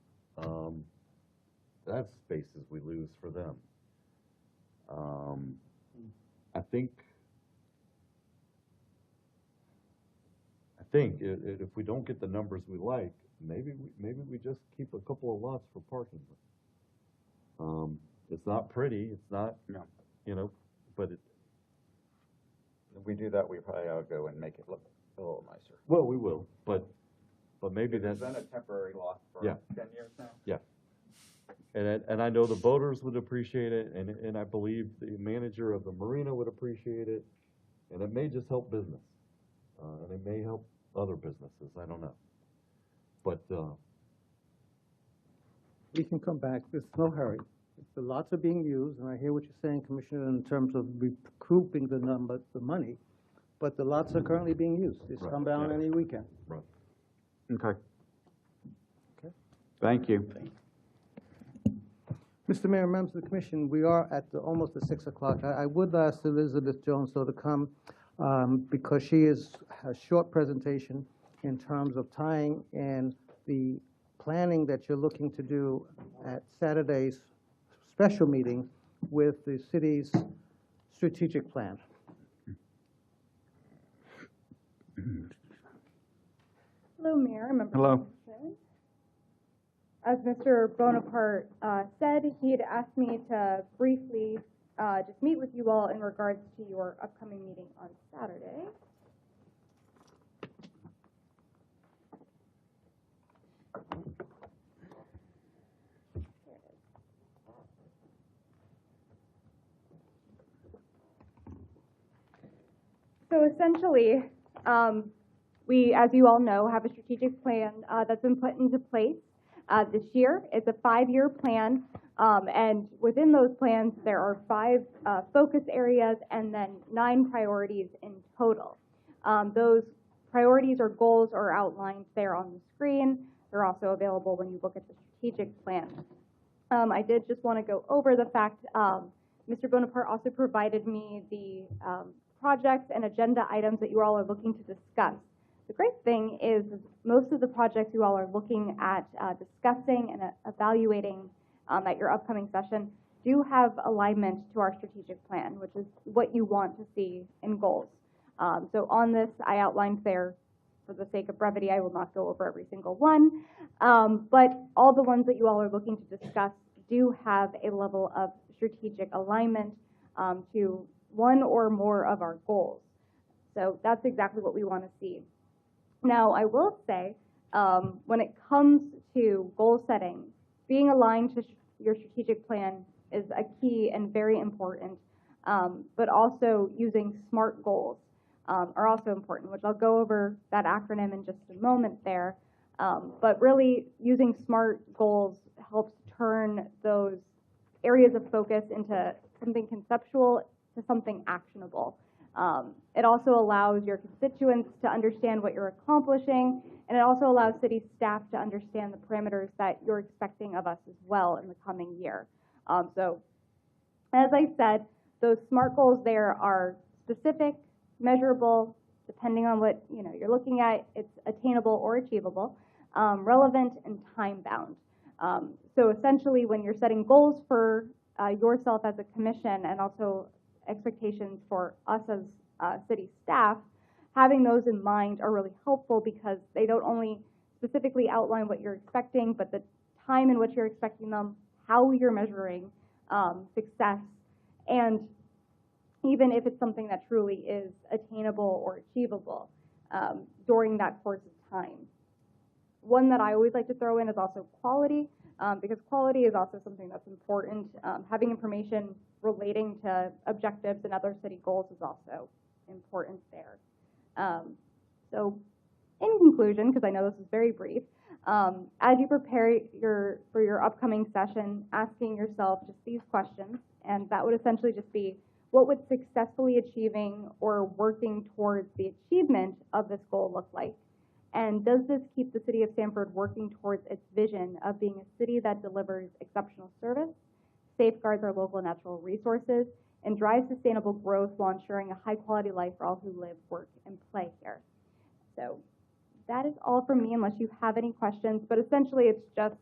that's spaces we lose for them. I think if we don't get the numbers we like, maybe we just keep a couple of lots for parking. It's not pretty, it's not, No. you know, but it, if we do that, we probably ought to go and make it look a little nicer. well, we will, but maybe It's that's, been a temporary lot for Yeah. 10 years now. yeah. And I know the boaters would appreciate it, and I believe the manager of the marina would appreciate it, and it may just help business. And it may help other businesses, I don't know. But, We can come back, there's no hurry. The lots are being used, and I hear what you're saying, Commissioner, in terms of recouping the money, but the lots are currently being used. It's Right, come down yeah. any weekend. Okay. Okay. Thank you. Mr. Mayor, members of the commission, we are at almost at 6 o'clock. I would ask Elizabeth Jones, though, to come because she has a short presentation in terms of tying in the planning that you're looking to do at Saturday's special meeting with the city's strategic plan. Hello, Mayor, members Hello. of the commission. As Mr. Bonaparte said, he had asked me to briefly just meet with you all in regards to your upcoming meeting on Saturday. So essentially, we, as you all know, have a strategic plan that's been put into place this year. It's a 5-year plan, and within those plans, there are 5 focus areas and then 9 priorities in total. Those priorities or goals are outlined there on the screen. They're also available when you look at the strategic plan. I did just want to go over the fact Mr. Bonaparte also provided me the projects and agenda items that you all are looking to discuss. The great thing is most of the projects you all are looking at discussing and evaluating at your upcoming session do have alignment to our strategic plan, which is what you want to see in goals. So on this, I outlined there, for the sake of brevity, I will not go over every single one, but all the ones that you all are looking to discuss do have a level of strategic alignment to one or more of our goals. So that's exactly what we want to see. Now, I will say, when it comes to goal setting, being aligned to your strategic plan is a key and very important, but also using SMART goals. are also important, which I'll go over that acronym in just a moment there. But really, using SMART goals helps turn those areas of focus into something conceptual to something actionable. It also allows your constituents to understand what you're accomplishing, and it also allows city staff to understand the parameters that you're expecting of us as well in the coming year. So, as I said, those SMART goals there are specific, measurable, depending on what you're looking at, it's attainable or achievable, relevant, and time-bound. So essentially, when you're setting goals for yourself as a commission and also expectations for us as city staff, having those in mind are really helpful because they don't only specifically outline what you're expecting, but the time in which you're expecting them, how you're measuring success, and even if it's something that truly is attainable or achievable during that course of time. One that I always like to throw in is also quality, because quality is also something that's important. Having information relating to objectives and other city goals is also important there. So in conclusion, because I know this is very brief, as you prepare for your upcoming session, asking yourself just these questions, and that would essentially just be, what would successfully achieving or working towards the achievement of this goal look like? And does this keep the city of Sanford working towards its vision of being a city that delivers exceptional service, safeguards our local natural resources, and drives sustainable growth while ensuring a high-quality life for all who live, work, and play here? So that is all from me, unless you have any questions. But essentially, it's just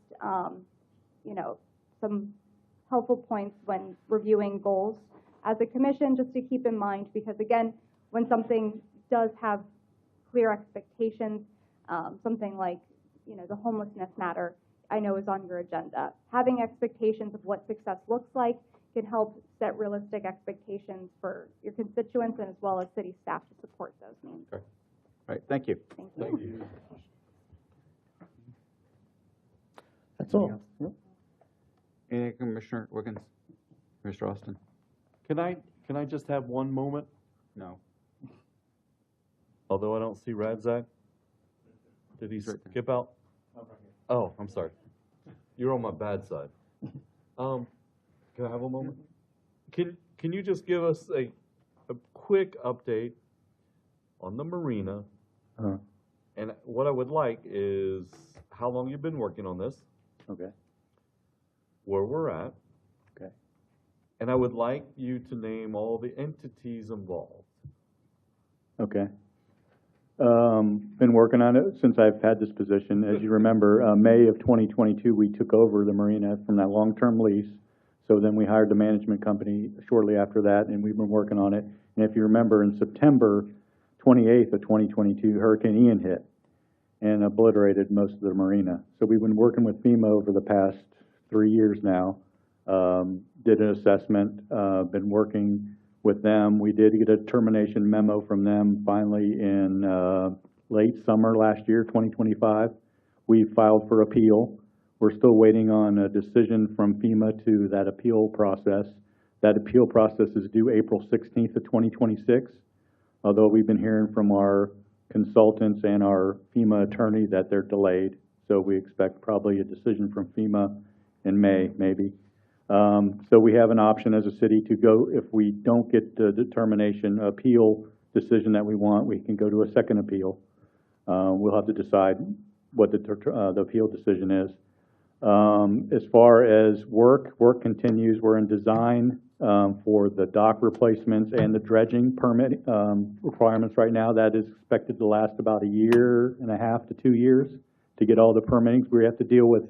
some helpful points when reviewing goals as a commission, just to keep in mind, because again, when something does have clear expectations, something like the homelessness matter, I know is on your agenda. Having expectations of what success looks like can help set realistic expectations for your constituents and as well as city staff to support those needs. Okay. All right, thank you. Thank you. Thank you. That's all. Any Commissioner Wiggins? Mr. Austin? Can I just have one moment? No. Although I don't see Radzak? Did he He's right there. skip out? Oh, I'm sorry. You're on my bad side. Can I have a moment? Can you just give us a quick update on the marina? Uh-huh. And what I would like is how long you've been working on this, Okay. where we're at. Okay. And I would like you to name all the entities involved. Okay. Been working on it since I've had this position. As you remember, May of 2022, we took over the marina from that long-term lease. So then we hired the management company shortly after that, and we've been working on it. And if you remember, in September 28th of 2022, Hurricane Ian hit and obliterated most of the marina. So we've been working with FEMA over the past 3 years now. Did an assessment, been working with them. We did get a termination memo from them finally in late summer last year, 2025. We filed for appeal. We're still waiting on a decision from FEMA to that appeal process. That appeal process is due April 16th of 2026, although we've been hearing from our consultants and our FEMA attorney that they're delayed. So we expect probably a decision from FEMA in May, maybe. So we have an option as a city to go, if we don't get the determination appeal decision that we want, we can go to a second appeal. We'll have to decide what the appeal decision is. As far as work continues. We're in design for the dock replacements and the dredging permit requirements right now. That is expected to last about 1.5 to 2 years to get all the permitting. We have to deal with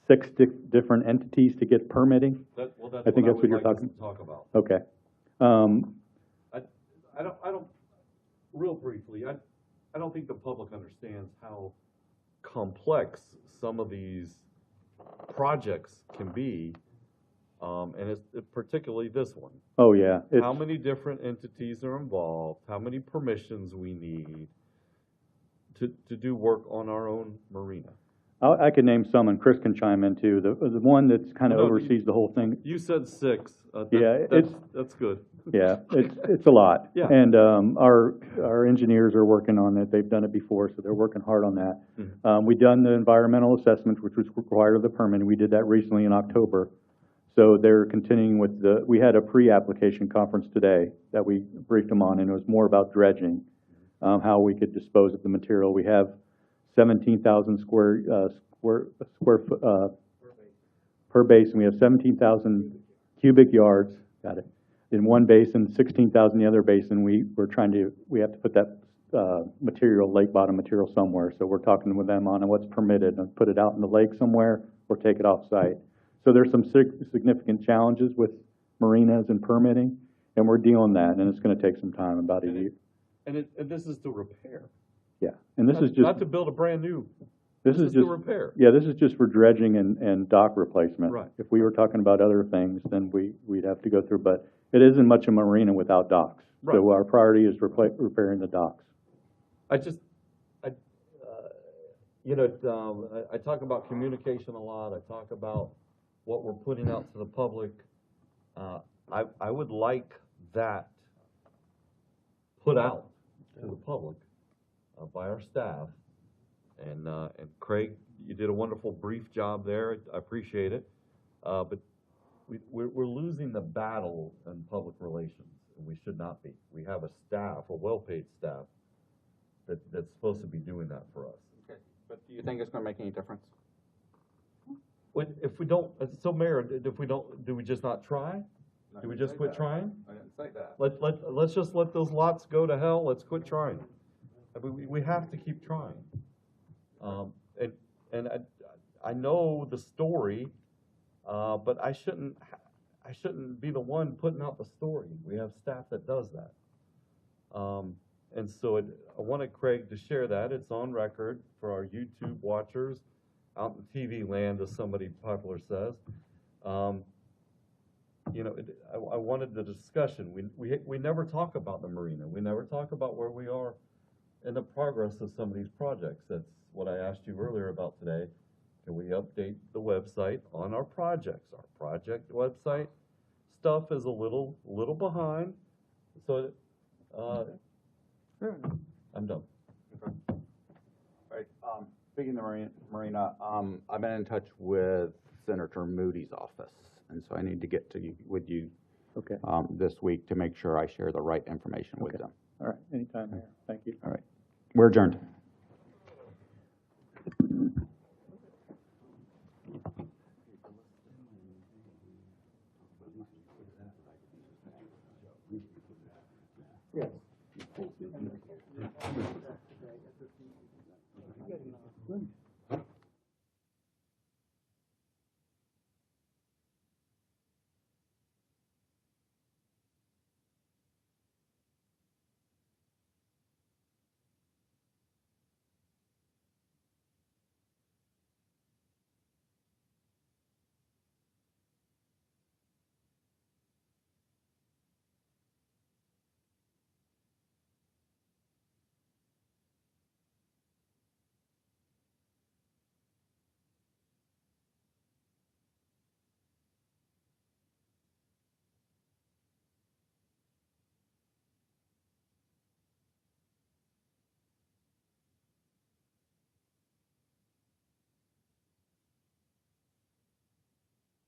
6 different entities to get permitting. That's I think that's what would you're like us talking. to talk about. Okay. I don't, real briefly, I don't think the public understands how complex some of these projects can be, and it's particularly this one. Oh, yeah. How many different entities are involved, how many permissions we need to do work on our own marina. I could name some, and Chris can chime in too. The one that's kind of No, oversees the whole thing. You said 6. Yeah, That's good. Yeah, it's a lot. Yeah. And our engineers are working on it. They've done it before, so they're working hard on that. We done the environmental assessment, which was required of the permit. We did that recently in October. So they're continuing with we had a pre-application conference today that we briefed them on, and it was more about dredging, how we could dispose of the material. We have 17,000 square foot per basin. We have 17,000 cubic yards. Got it. In one basin, 16,000 in the other basin. We have to put that material, lake bottom material somewhere. So we're talking with them on what's permitted and put it out in the lake somewhere or take it off site. So there's some significant challenges with marinas and permitting, and we're dealing that, and it's going to take some time, about a year. And this is to repair. Yeah, and this is just Not to build a brand new. This is to just repair. Yeah, this is just for dredging and dock replacement. Right. If we were talking about other things, then we'd have to go through, but it isn't much a marina without docks. Right. So our priority is repairing the docks. I talk about communication a lot. I talk about what we're putting out to the public. I would like that put out to the public by our staff. And Craig, you did a wonderful brief job there. I appreciate it. But we're losing the battle in public relations, and we should not be. We have a staff, a well-paid staff, that's supposed to be doing that for us. Okay, but do you think it's going to make any difference? If we don't, so Mayor, if we don't, do we just not try? Do we just quit trying? I didn't say that. Let's just let those lots go to hell. Let's quit trying. I mean, we have to keep trying. And I know the story, but I shouldn't be the one putting out the story. We have staff that does that. And so I wanted Craig to share that. It's on record for our YouTube watchers out in TV land, as somebody popular says. I wanted the discussion. We never talk about the marina. We never talk about where we are in the progress of some of these projects. That's what I asked you earlier about today. Can we update the website on our projects? Our project website stuff is a little behind. So, I'm done. Right. Speaking of the marina, I've been in touch with Senator Moody's office, and so I need to get with you Okay. this week to make sure I share the right information with Okay. them. All right. Anytime, Mayor. Thank you. All right. We're adjourned.